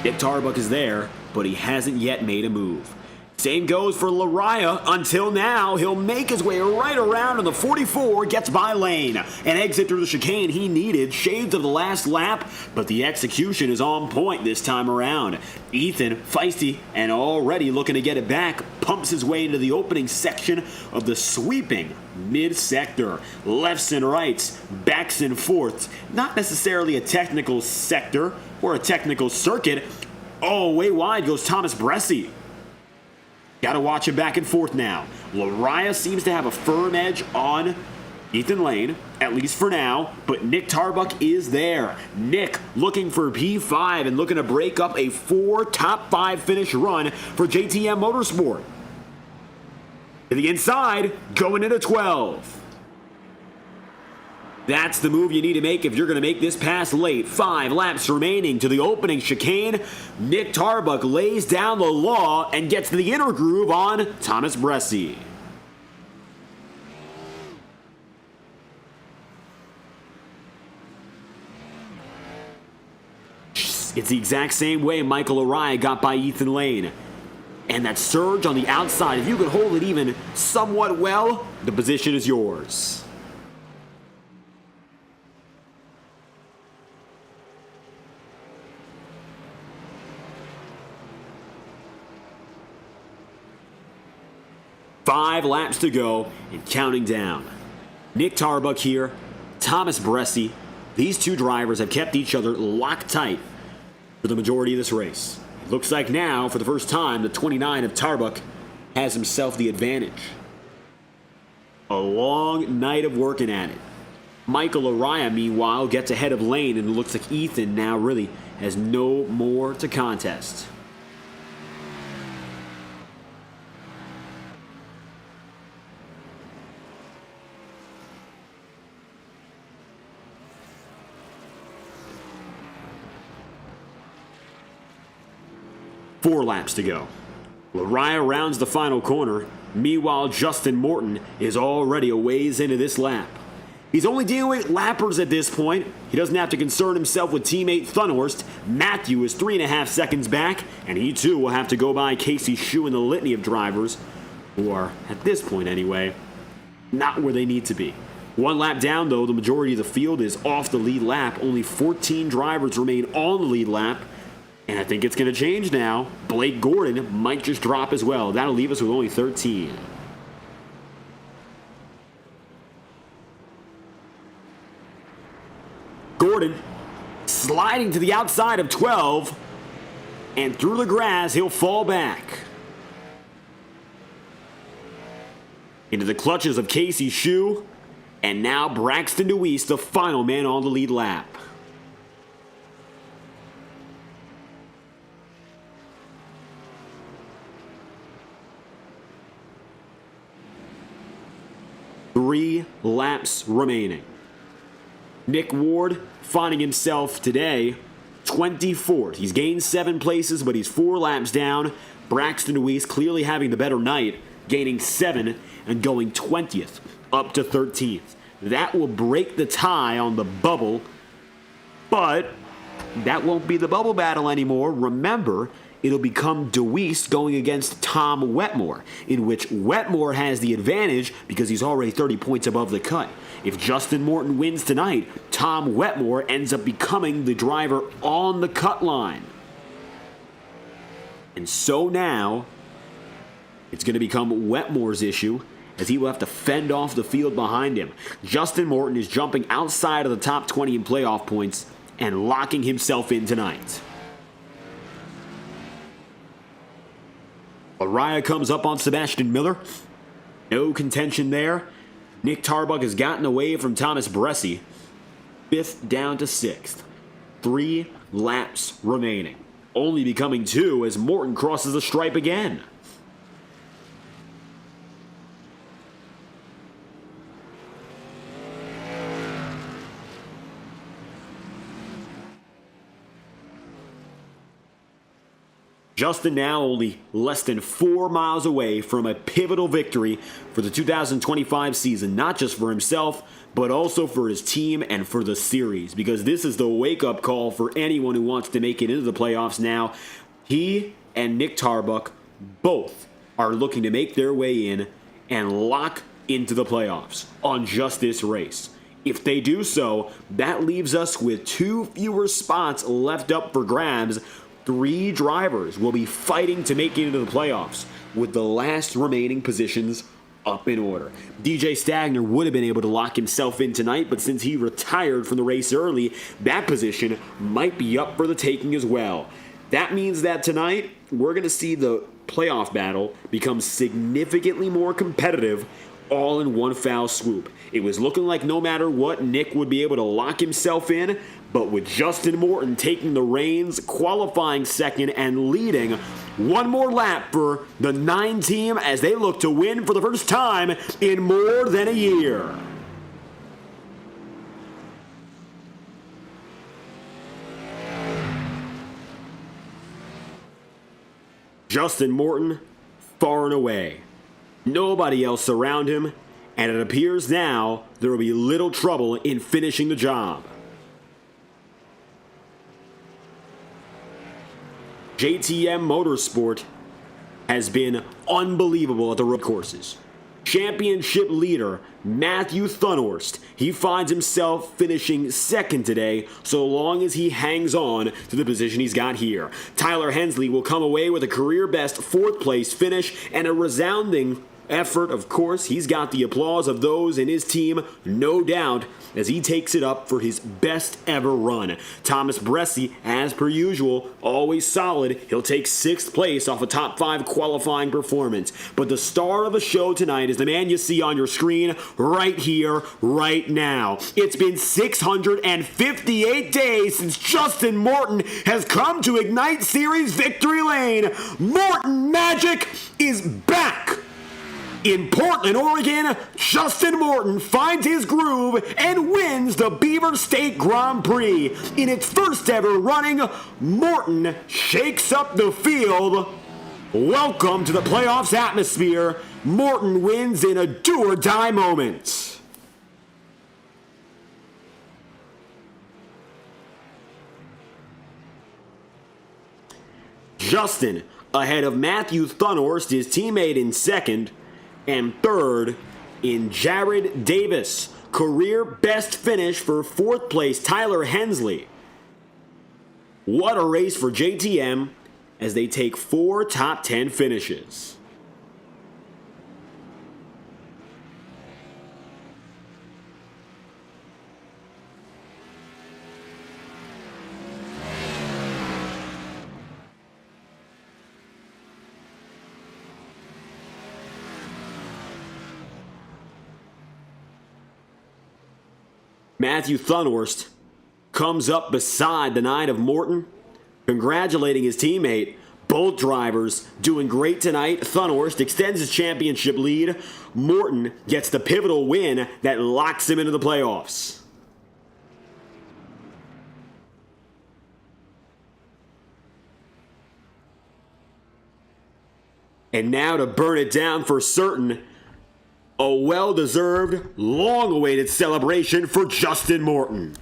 Nick Tarbuck is there, but he hasn't yet made a move. Same goes for Lariah. Until now, he'll make his way right around on the 44, gets by Lane. An exit through the chicane he needed, shades of the last lap, but the execution is on point this time around. Ethan, feisty and already looking to get it back, pumps his way into the opening section of the sweeping mid-sector. Lefts and rights, backs and forths. Not necessarily a technical sector or a technical circuit. Oh, way wide goes Thomas Bressie. Got to watch him back and forth now. Lariah seems to have a firm edge on Ethan Lane, at least for now, but Nick Tarbuck is there. Nick looking for P5 and looking to break up a 4 top 5 finish run for JTM Motorsport. To the inside, going into 12. That's the move you need to make if you're going to make this pass late. 5 laps remaining to the opening chicane. Nick Tarbuck lays down the law and gets the inner groove on Thomas Bressie. It's the exact same way Michael Lariah got by Ethan Lane. And that surge on the outside, if you could hold it even somewhat well, the position is yours. Five laps to go and counting down. Nick Tarbuck here, Thomas Bressie. These two drivers have kept each other locked tight for the majority of this race. It looks like now, for the first time, the 29 of Tarbuck has himself the advantage. A long night of working at it. Michael Lariah, meanwhile, gets ahead of Lane, and it looks like Ethan now really has no more to contest. Four laps to go. Lariah rounds the final corner. Meanwhile, Justin Morton is already a ways into this lap. He's only dealing with lappers at this point. He doesn't have to concern himself with teammate Thunhorst. Matthew is 3.5 seconds back, and he too will have to go by Casey Shue in the litany of drivers, who are, at this point anyway, not where they need to be. 1 lap down, though, the majority of the field is off the lead lap. Only 14 drivers remain on the lead lap. And I think it's going to change now. Blake Gordon might just drop as well. That'll leave us with only 13. Gordon sliding to the outside of 12. And through the grass, he'll fall back. Into the clutches of Casey Shue. And now Braxton DeWeese, the final man on the lead lap. Three laps remaining. Nick Ward finding himself today 24th. He's gained 7 places, but he's 4 laps down. Braxton DeWeese clearly having the better night, gaining 7 and going 20th up to 13th. That will break the tie on the bubble, but that won't be the bubble battle anymore. Remember, it'll become DeWeese going against Tom Wetmore, in which Wetmore has the advantage because he's already 30 points above the cut. If Justin Morton wins tonight, Tom Wetmore ends up becoming the driver on the cut line. And so now, it's going to become Wetmore's issue, as he will have to fend off the field behind him. Justin Morton is jumping outside of the top 20 in playoff points and locking himself in tonight. Araya comes up on Sebastian Miller. No contention there. Nick Tarbuck has gotten away from Thomas Bressi. 5th down to 6th. 3 laps remaining. Only becoming 2 as Morton crosses the stripe again. Justin now only less than 4 miles away from a pivotal victory for the 2025 season, not just for himself, but also for his team and for the series, because this is the wake-up call for anyone who wants to make it into the playoffs now. He and Nick Tarbuck both are looking to make their way in and lock into the playoffs on just this race. If they do so, that leaves us with 2 fewer spots left up for grabs. 3 drivers will be fighting to make it into the playoffs, with the last remaining positions up in order. DJ Stagner would have been able to lock himself in tonight, but since he retired from the race early, that position might be up for the taking as well. That means that tonight, we're going to see the playoff battle become significantly more competitive all in one foul swoop. It was looking like no matter what, Nick would be able to lock himself in, but with Justin Morton taking the reins, qualifying second, and leading one more lap for the 9 team as they look to win for the first time in more than a year. Justin Morton, far and away. Nobody else around him, and it appears now there will be little trouble in finishing the job. JTM Motorsport has been unbelievable at the road courses. Championship leader Matthew Thunhorst, he finds himself finishing second today so long as he hangs on to the position he's got here. Tyler Hensley will come away with a career best 4th place finish and a resounding effort. Of course, he's got the applause of those in his team, no doubt, as he takes it up for his best ever run. Thomas Bressi, as per usual, always solid. He'll take 6th place off a top 5 qualifying performance. But the star of the show tonight is the man you see on your screen right here, right now. It's been 658 days since Justin Morton has come to Ignite Series victory lane. Morton Magic is back! In Portland, Oregon, Justin Morton finds his groove and wins the Beaver State Grand Prix. In its first ever running, Morton shakes up the field. Welcome to the playoffs atmosphere. Morton wins in a do-or-die moment. Justin, ahead of Matthew Thunhorst, his teammate, in second. And third in Jared Davis. Career best finish for 4th place Tyler Hensley. What a race for JTM as they take 4 top 10 finishes. Matthew Thunhorst comes up beside the 9 of Morton, congratulating his teammate. Both drivers doing great tonight. Thunhorst extends his championship lead. Morton gets the pivotal win that locks him into the playoffs. And now to burn it down for certain, a well-deserved, long-awaited celebration for Justin Morton.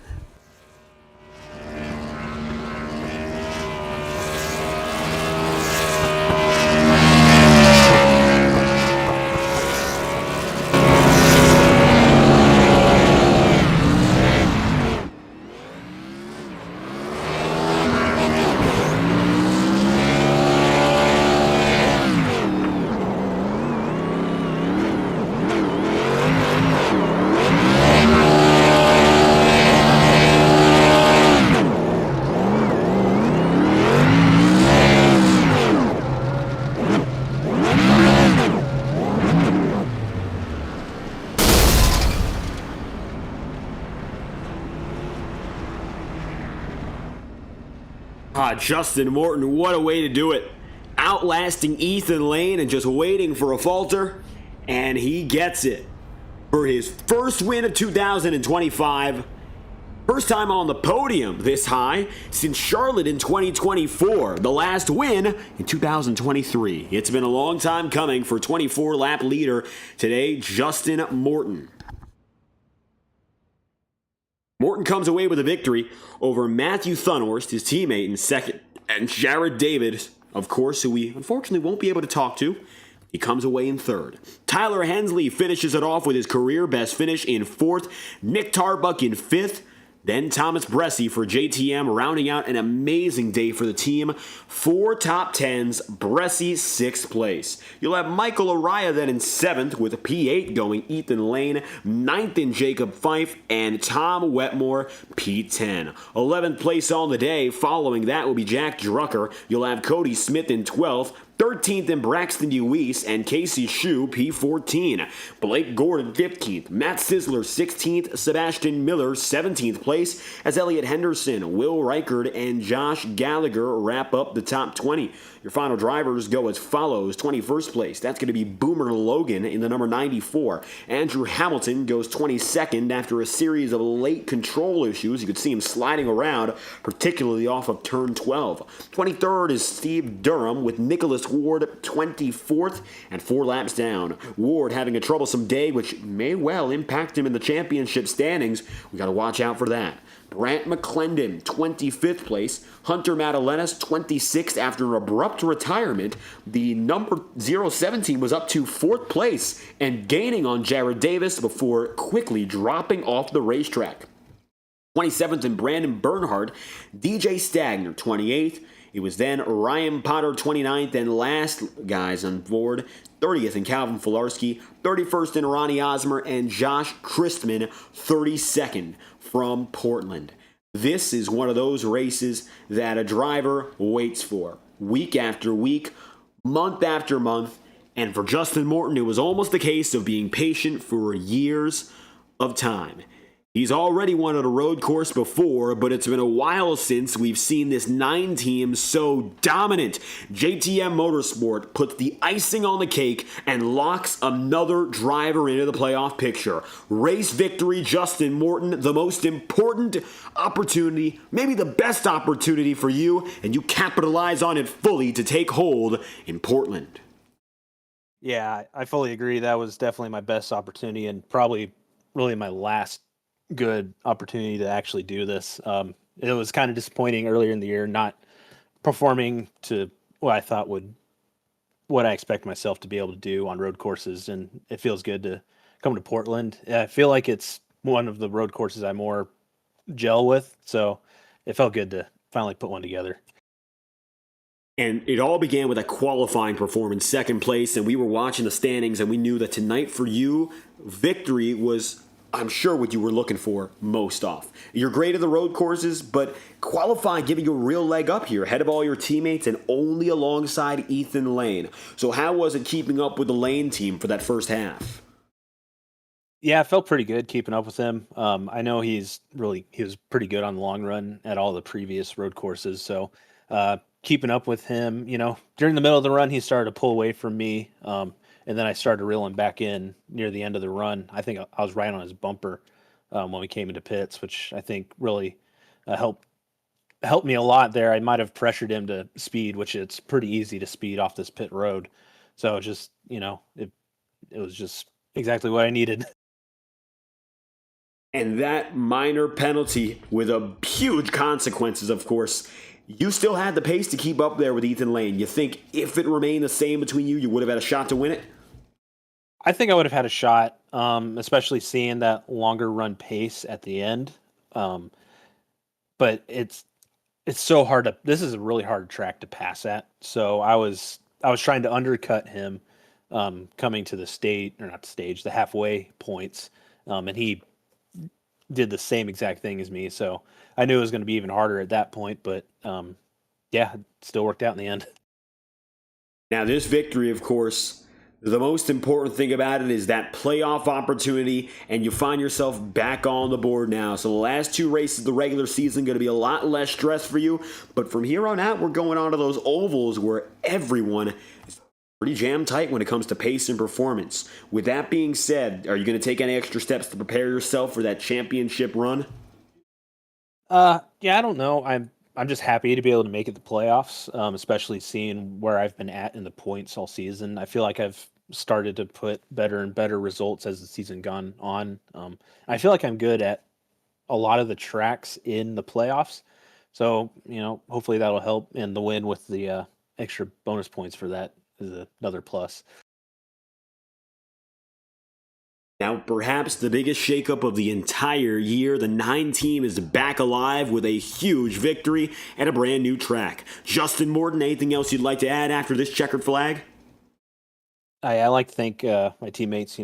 Justin Morton, what a way to do it. Outlasting Ethan Lane and just waiting for a falter, and he gets it. For his first win of 2025, first time on the podium this high since Charlotte in 2024, the last win in 2023. It's been a long time coming for 24-lap leader today, Justin Morton. Morton comes away with a victory over Matthew Thunhorst, his teammate, in second, and Jared David, of course, who we unfortunately won't be able to talk to. He comes away in third. Tyler Hensley finishes it off with his career best finish in fourth. Nick Tarbuck in fifth. Then Thomas Bressi for JTM, rounding out an amazing day for the team. 4 top 10s, Bressi 6th place. You'll have Michael Araya then in 7th with a P8 going Ethan Lane, 9th in Jacob Fife, and Tom Wetmore P10. 11th place on the day, following that will be Jack Drucker. You'll have Cody Smith in 12th. 13th in Braxton Deweese and Casey Shue, P14. Blake Gordon, 15th. Matt Sisler, 16th. Sebastian Miller, 17th place, as Elliott Henderson, Will Reichard, and Josh Gallagher wrap up the top 20. Your final drivers go as follows. 21st place, that's going to be Boomer Logan in the number 94. Andrew Hamilton goes 22nd after a series of late control issues. You could see him sliding around, particularly off of turn 12. 23rd is Steve Durham with Nicholas Ward 24th and 4 laps down. Ward having a troublesome day, which may well impact him in the championship standings. We got to watch out for that. Brant McClendon, 25th place. Hunter Madalenas, 26th after an abrupt retirement. The number 017 was up to 4th place and gaining on Jared Davis before quickly dropping off the racetrack. 27th in Brandon Bernhardt. DJ Stagner, 28th. It was then Ryan Potter, 29th, and last guys on board, 30th in Calvin Filarski, 31st in Ronnie Osmer, and Josh Christman, 32nd from Portland. This is one of those races that a driver waits for, week after week, month after month, and for Justin Morton, it was almost a case of being patient for years of time. He's already won at a road course before, but it's been a while since we've seen this 9 team so dominant. JTM Motorsport puts the icing on the cake and locks another driver into the playoff picture. Race victory, Justin Morton, the most important opportunity, maybe the best opportunity for you, and you capitalize on it fully to take hold in Portland. Yeah, I fully agree. That was definitely my best opportunity and probably really my last good opportunity to actually do this. It was kind of disappointing earlier in the year, not performing to what I thought what I expect myself to be able to do on road courses, and it feels good to come to Portland. I feel like it's one of the road courses I more gel with, so it felt good to finally put one together. And it all began with a qualifying performance, second place, and we were watching the standings, and we knew that tonight for you, victory was, I'm sure, what you were looking for most off. You're great at the road courses, but qualifying giving you a real leg up here, ahead of all your teammates and only alongside Ethan Lane. So how was it keeping up with the Lane team for that first half? Yeah, it felt pretty good keeping up with him. I know he was pretty good on the long run at all the previous road courses. So keeping up with him, during the middle of the run, he started to pull away from me. And then I started reeling back in near the end of the run. I think I was right on his bumper when we came into pits, which I think really helped me a lot there. I might have pressured him to speed, which it's pretty easy to speed off this pit road. So just, it was just exactly what I needed. And that minor penalty with a huge consequences, of course, you still had the pace to keep up there with Ethan Lane. You think if it remained the same between you, you would have had a shot to win it? I think I would have had a shot, especially seeing that longer run pace at the end. But it's so hard this is a really hard track to pass at. So I was trying to undercut him coming to the halfway points. And he did the same exact thing as me. So I knew it was going to be even harder at that point, but yeah, it still worked out in the end. Now this victory, of course, The most important thing about it is that playoff opportunity, and you find yourself back on the board now. So the last 2 races of the regular season going to be a lot less stress for you. But from here on out, we're going on to those ovals where everyone is pretty jam tight when it comes to pace and performance. With that being said, are you going to take any extra steps to prepare yourself for that championship run? Yeah, I don't know. I'm just happy to be able to make it the playoffs, especially seeing where I've been at in the points all season. I feel like I've started to put better and better results as the season gone on. I feel like I'm good at a lot of the tracks in the playoffs. So, hopefully that'll help. And the win with the extra bonus points for that is another plus. Now, perhaps the biggest shakeup of the entire year, the 9 team is back alive with a huge victory at a brand new track. Justin Morton, anything else you'd like to add after this checkered flag? I like to thank my teammates.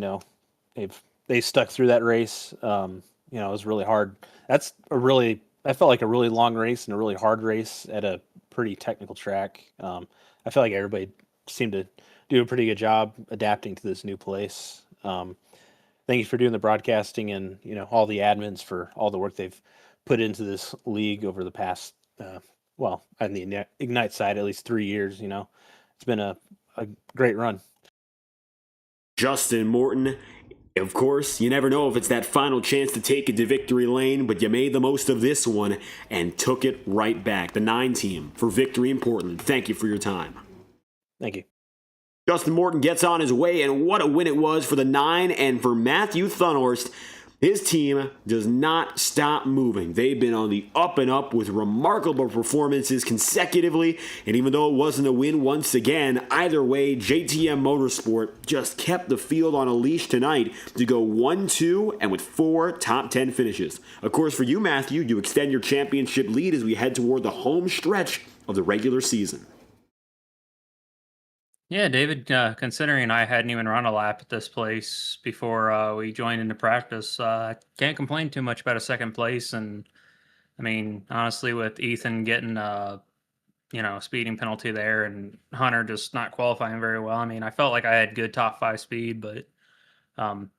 They stuck through that race. It was really hard. I felt like a really long race and a really hard race at a pretty technical track. I felt like everybody seemed to do a pretty good job adapting to this new place. Thank you for doing the broadcasting and all the admins for all the work they've put into this league over the past on the Ignite side at least 3 years. It's been a great run. Justin Morton, of course, you never know if it's that final chance to take it to victory lane, but you made the most of this one and took it right back. The 9 team for victory in Portland. Thank you for your time. Thank you. Justin Morton gets on his way, and what a win it was for the 9 and for Matthew Thunhorst. His team does not stop moving. They've been on the up and up with remarkable performances consecutively, and even though it wasn't a win once again, either way, JTM Motorsport just kept the field on a leash tonight to go 1-2 and with 4 top 10 finishes. Of course, for you, Matthew, you extend your championship lead as we head toward the home stretch of the regular season. Yeah, David, considering I hadn't even run a lap at this place before we joined into practice, can't complain too much about a second place. And I mean, honestly, with Ethan getting speeding penalty there and Hunter just not qualifying very well, I mean, I felt like I had good top 5 speed, but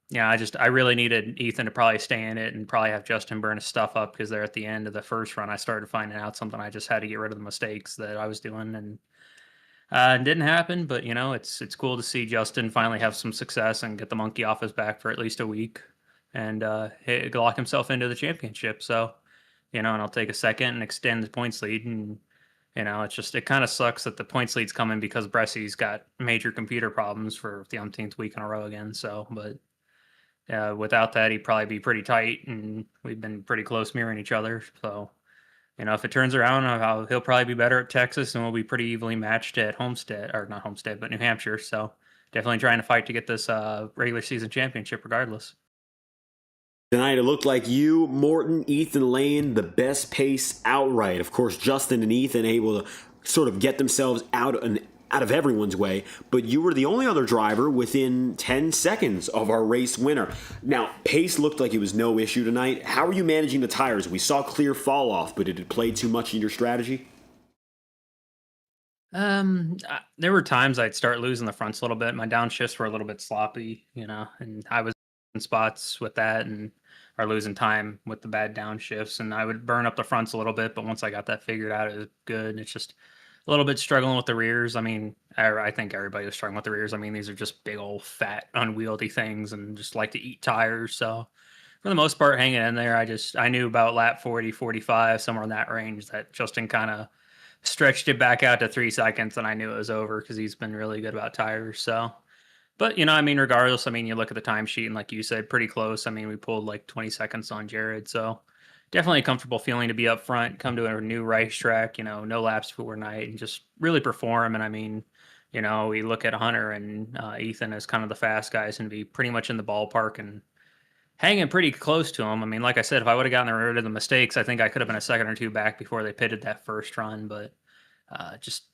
yeah, I really needed Ethan to probably stay in it and probably have Justin burn his stuff up because there at the end of the first run, I started finding out something. I just had to get rid of the mistakes that I was doing, and it didn't happen, but it's cool to see Justin finally have some success and get the monkey off his back for at least a week, and lock himself into the championship. So, and I'll take a second and extend the points lead. And it kind of sucks that the points lead's coming because Bressy's got major computer problems for the umpteenth week in a row again. So, but without that, he'd probably be pretty tight, and we've been pretty close mirroring each other. So. If it turns around, he'll probably be better at Texas, and we'll be pretty evenly matched at Homestead, or not Homestead, but New Hampshire. So definitely trying to fight to get this regular season championship regardless. Tonight, it looked like you, Morton, Ethan Lane, the best pace outright. Of course, Justin and Ethan able to sort of get themselves out of everyone's way, but you were the only other driver within 10 seconds of our race winner. Now, pace looked like it was no issue tonight. How are you managing the tires? We saw clear fall off, but did it play too much in your strategy? There were times I'd start losing the fronts a little bit. My downshifts were a little bit sloppy, and I was in spots with that and are losing time with the bad downshifts, and I would burn up the fronts a little bit. But once I got that figured out, it was good. It's just a little bit struggling with the rears. I mean, I think everybody was struggling with the rears. I mean, these are just big old fat unwieldy things and just like to eat tires. So for the most part, hanging in there, I knew about lap 40, 45, somewhere in that range that Justin kind of stretched it back out to 3 seconds, and I knew it was over because he's been really good about tires. So, but regardless, you look at the timesheet and like you said, pretty close. I mean, we pulled like 20 seconds on Jared. So definitely a comfortable feeling to be up front, come to a new racetrack, no laps before night, and just really perform. And we look at Hunter and Ethan as kind of the fast guys and be pretty much in the ballpark and hanging pretty close to them. I mean, like I said, if I would have gotten rid of the mistakes, I think I could have been a second or two back before they pitted that first run. But just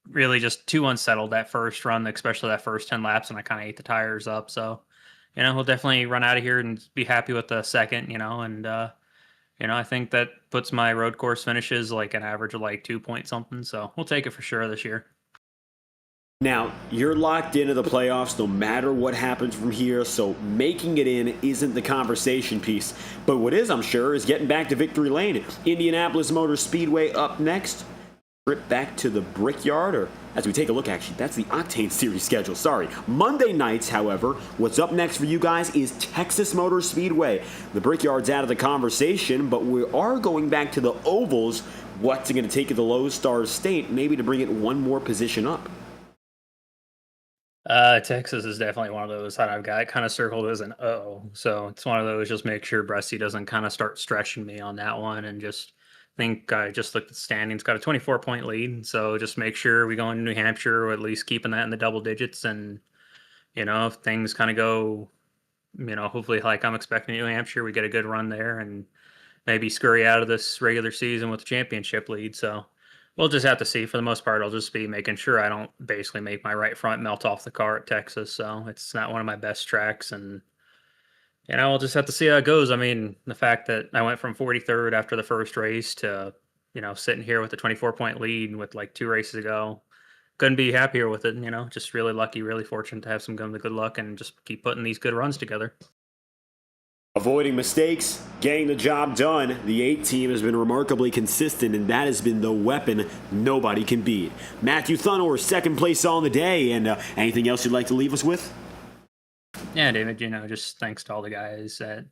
really just too unsettled that first run, especially that first 10 laps, and I kind of ate the tires up. So, we'll definitely run out of here and be happy with the second, and I think that puts my road course finishes like an average of like 2 point something. So we'll take it for sure this year. Now, you're locked into the playoffs no matter what happens from here, so making it in isn't the conversation piece. But what is, I'm sure, is getting back to victory lane. Indianapolis Motor Speedway up next. Trip back to the Brickyard, or as we take a look, actually, that's the Octane Series schedule, sorry. Monday nights, however, what's up next for you guys is Texas Motor Speedway. The Brickyard's out of the conversation, but we are going back to the ovals. What's it going to take at the Lone Star State, maybe to bring it one more position up? Texas is definitely one of those that I've got kind of circled as an O. So it's one of those, just make sure Bressy doesn't kind of start stretching me on that one. And just think I just looked at the standings, got a 24-point lead. So just make sure we go into New Hampshire, or at least keeping that in the double digits. And, if things kind of go, hopefully like I'm expecting New Hampshire, we get a good run there and maybe scurry out of this regular season with the championship lead. So we'll just have to see. For the most part, I'll just be making sure I don't basically make my right front melt off the car at Texas. So it's not one of my best tracks. And, we'll just have to see how it goes. I mean, the fact that I went from 43rd after the first race to, sitting here with a 24-point lead with like 2 races to go, couldn't be happier with it. Just really lucky, really fortunate to have some good luck and just keep putting these good runs together. Avoiding mistakes, getting the job done, the 8 team has been remarkably consistent, and that has been the weapon nobody can beat. Matthew Thunor, second place on the day, and anything else you'd like to leave us with? Yeah, David, just thanks to all the guys at,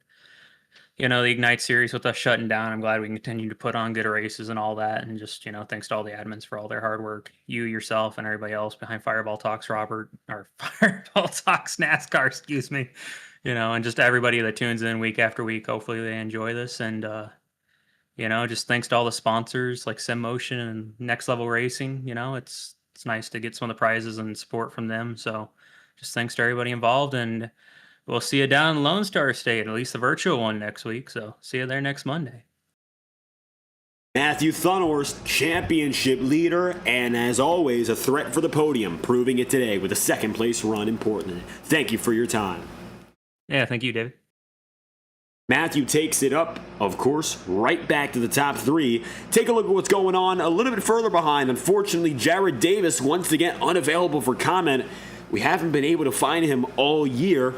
the Ignite series with us shutting down. I'm glad we can continue to put on good races and all that. And just, thanks to all the admins for all their hard work. You, yourself, and everybody else behind Fireball Talks, Robert, or Fireball Talks NASCAR, excuse me. And just everybody that tunes in week after week. Hopefully they enjoy this. And, just thanks to all the sponsors like SimMotion and Next Level Racing. It's nice to get some of the prizes and support from them. So just thanks to everybody involved. And we'll see you down in Lone Star State, at least the virtual one next week. So see you there next Monday. Matthew Thunor's championship leader, and as always, a threat for the podium, proving it today with a second place run in Portland. Thank you for your time. Yeah, thank you, David. Matthew takes it up, of course, right back to the top 3. Take a look at what's going on a little bit further behind. Unfortunately, Jared Davis, once again unavailable for comment. We haven't been able to find him all year.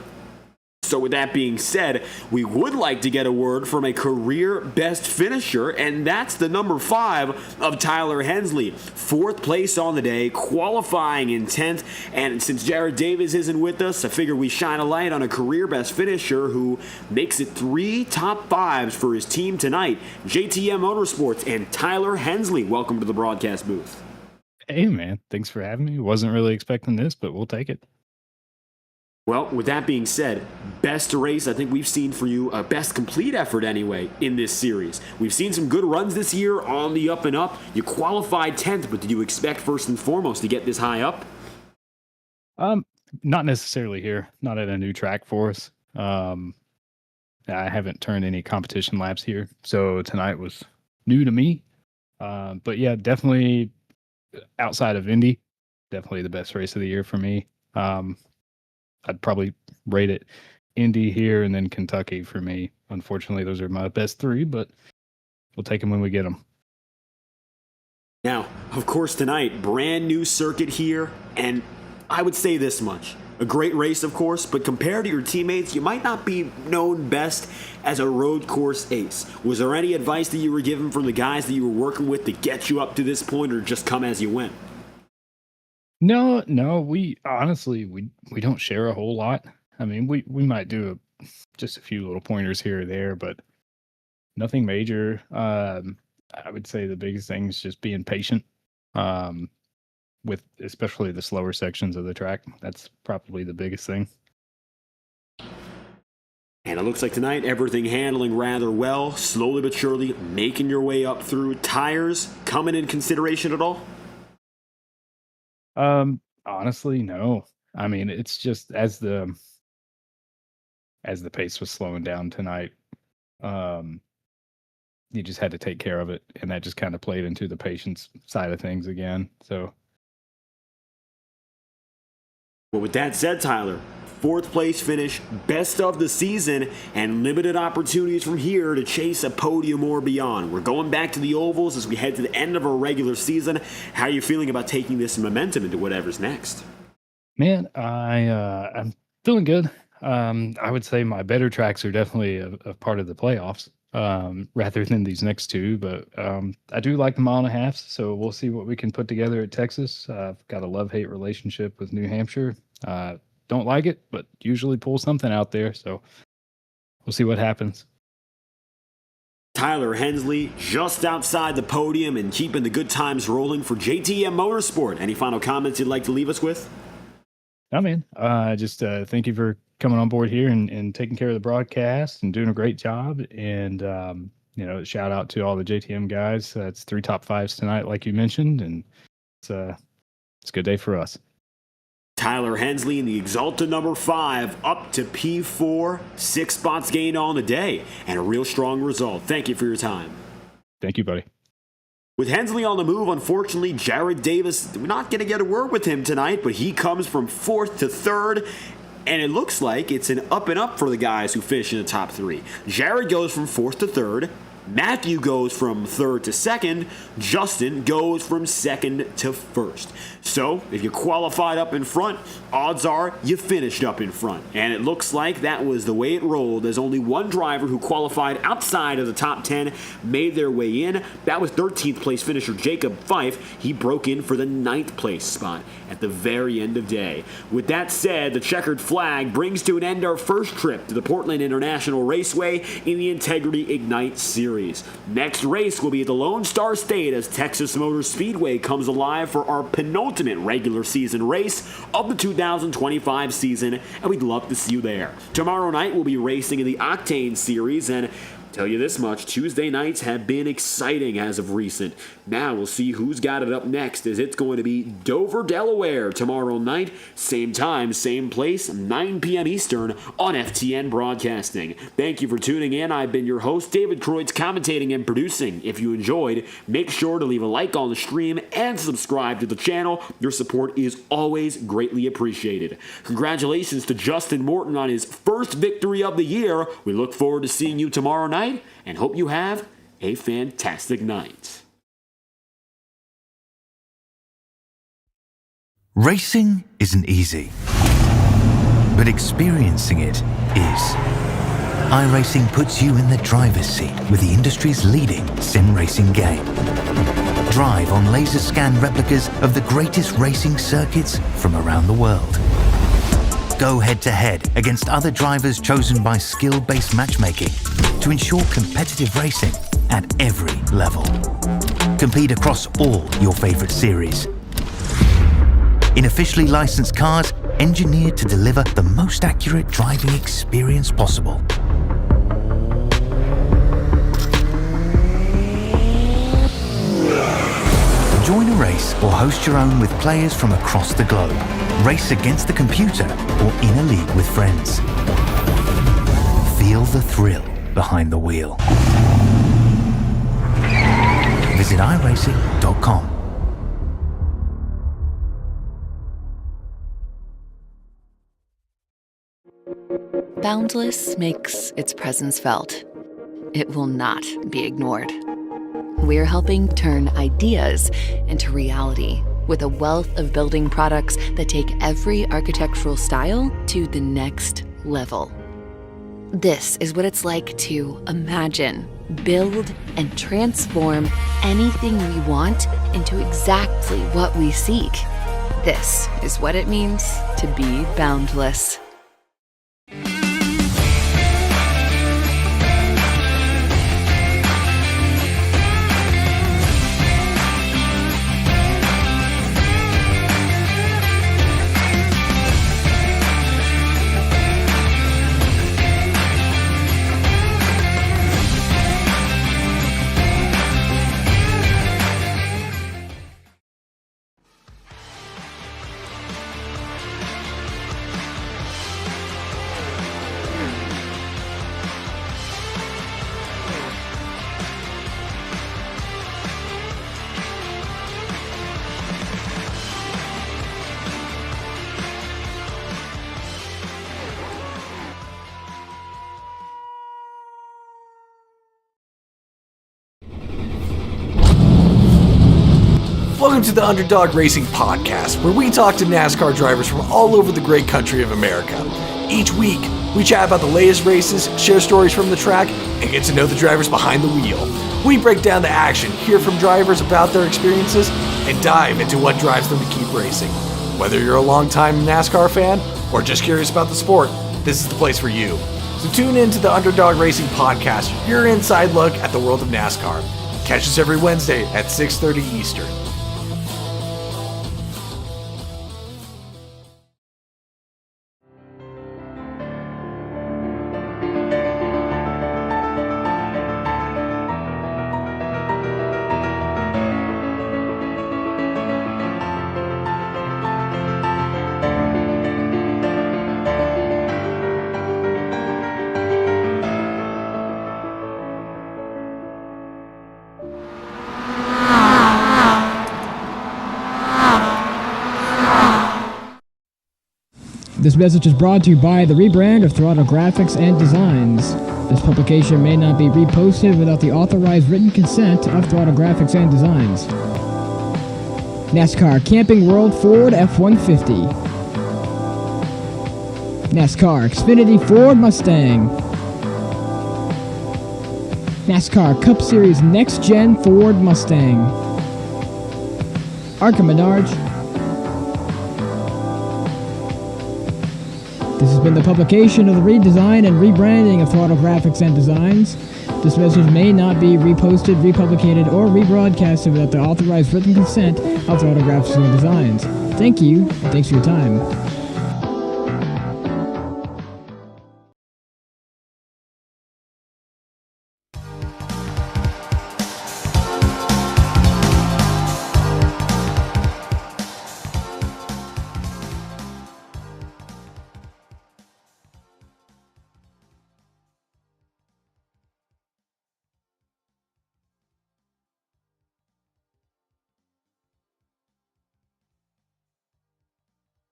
So with that being said, we would like to get a word from a career best finisher, and that's the number 5 of Tyler Hensley. 4th place on the day, qualifying in 10th. And since Jared Davis isn't with us, I figure we shine a light on a career best finisher who makes it 3 top 5s for his team tonight. JTM Motorsports and Tyler Hensley, welcome to the broadcast booth. Hey, man. Thanks for having me. Wasn't really expecting this, but we'll take it. Well, with that being said, best race I think we've seen for you, a best complete effort anyway, in this series. We've seen some good runs this year on the up and up. You qualified 10th, but did you expect first and foremost to get this high up? Not necessarily here. Not at a new track for us. I haven't turned any competition laps here, so tonight was new to me. But yeah, definitely outside of Indy, definitely the best race of the year for me. I'd probably rate it Indy here and then Kentucky for me. Unfortunately, those are my best 3, but we'll take them when we get them. Now, of course, tonight, brand new circuit here, and I would say this much. A great race, of course, but compared to your teammates, you might not be known best as a road course ace. Was there any advice that you were given from the guys that you were working with to get you up to this point, or just come as you went? No, we honestly, we don't share a whole lot. I mean, we might do just a few little pointers here or there, but nothing major. I would say the biggest thing is just being patient with especially the slower sections of the track. That's probably the biggest thing. And it looks like tonight, everything handling rather well, slowly but surely making your way up through. Tires coming in consideration at all? Honestly, no. I mean, it's just as the pace was slowing down tonight, you just had to take care of it, and that just kind of played into the patience side of things again. So, well, with that said, Tyler, fourth place finish, best of the season, and limited opportunities from here to chase a podium or beyond. We're going back to the ovals as we head to the end of our regular season. How are you feeling about taking this momentum into whatever's next? Man, I'm feeling good. I would say my better tracks are definitely a part of the playoffs, rather than these next two. But I do like the 1.5 miles, so we'll see what we can put together at Texas. I've got a love-hate relationship with New Hampshire. Don't like it, but usually pull something out there. So we'll see what happens. Tyler Hensley just outside the podium and keeping the good times rolling for JTM Motorsport. Any final comments you'd like to leave us with? No, man. Just thank you for coming on board here and taking care of the broadcast and doing a great job. And, shout out to all the JTM guys. It's 3 top 5s tonight, like you mentioned. And it's a good day for us. Tyler Hensley in the Exalta number 5 up to P4, 6 spots gained on the day, and a real strong result. Thank you for your time. Thank you, buddy. With Hensley on the move, unfortunately, Jared Davis, we're not going to get a word with him tonight, but he comes from 4th to 3rd, and it looks like it's an up and up for the guys who finish in the top 3. Jared goes from 4th to 3rd. Matthew goes from 3rd to 2nd. Justin goes from 2nd to 1st. So, if you qualified up in front, odds are you finished up in front. And it looks like that was the way it rolled, as only one driver who qualified outside of the top 10 made their way in. That was 13th place finisher Jacob Fife. He broke in for the 9th place spot at the very end of day. With that said, the checkered flag brings to an end our first trip to the Portland International Raceway in the Integrity Ignite Series. Next race will be at the Lone Star State as Texas Motor Speedway comes alive for our penultimate regular season race of the 2025 season, and we'd love to see you there. Tomorrow night we'll be racing in the Octane Series, and tell you this much, Tuesday nights have been exciting as of recent. Now we'll see who's got it up next, as it's going to be Dover, Delaware tomorrow night. Same time, same place, 9 p.m. Eastern on FTN Broadcasting. Thank you for tuning in. I've been your host, David Kreutz, commentating and producing. If you enjoyed, make sure to leave a like on the stream and subscribe to the channel. Your support is always greatly appreciated. Congratulations to Justin Morton on his first victory of the year. We look forward to seeing you tomorrow night and hope you have a fantastic night. Racing isn't easy, but experiencing it is. iRacing puts you in the driver's seat with the industry's leading sim racing game. Drive on laser scan replicas of the greatest racing circuits from around the world. Go head-to-head against other drivers chosen by skill-based matchmaking to ensure competitive racing at every level. Compete across all your favorite series. In officially licensed cars, engineered to deliver the most accurate driving experience possible. Join a race or host your own with players from across the globe. Race against the computer or in a league with friends. Feel the thrill behind the wheel. Visit iRacing.com. Boundless makes its presence felt. It will not be ignored. We're helping turn ideas into reality with a wealth of building products that take every architectural style to the next level. This is what it's like to imagine, build, and transform anything we want into exactly what we seek. This is what it means to be boundless. Welcome to the Underdog Racing Podcast, where we talk to NASCAR drivers from all over the great country of America. Each week, we chat about the latest races, share stories from the track, and get to know the drivers behind the wheel. We break down the action, hear from drivers about their experiences, and dive into what drives them to keep racing. Whether you're a longtime NASCAR fan or just curious about the sport, this is the place for you. So tune in to the Underdog Racing Podcast, your inside look at the world of NASCAR. Catch us every Wednesday at 6:30 Eastern. This message is brought to you by the rebrand of Throttle Graphics and Designs. This publication may not be reposted without the authorized written consent of Throttle Graphics and Designs. NASCAR Camping World Ford F-150. NASCAR Xfinity Ford Mustang. NASCAR Cup Series Next-Gen Ford Mustang. Arca Menards. This has been the publication of the redesign and rebranding of Throttle Graphics and Designs. This message may not be reposted, republicated, or rebroadcasted without the authorized written consent of Throttle Graphics and Designs. Thank you, and thanks for your time.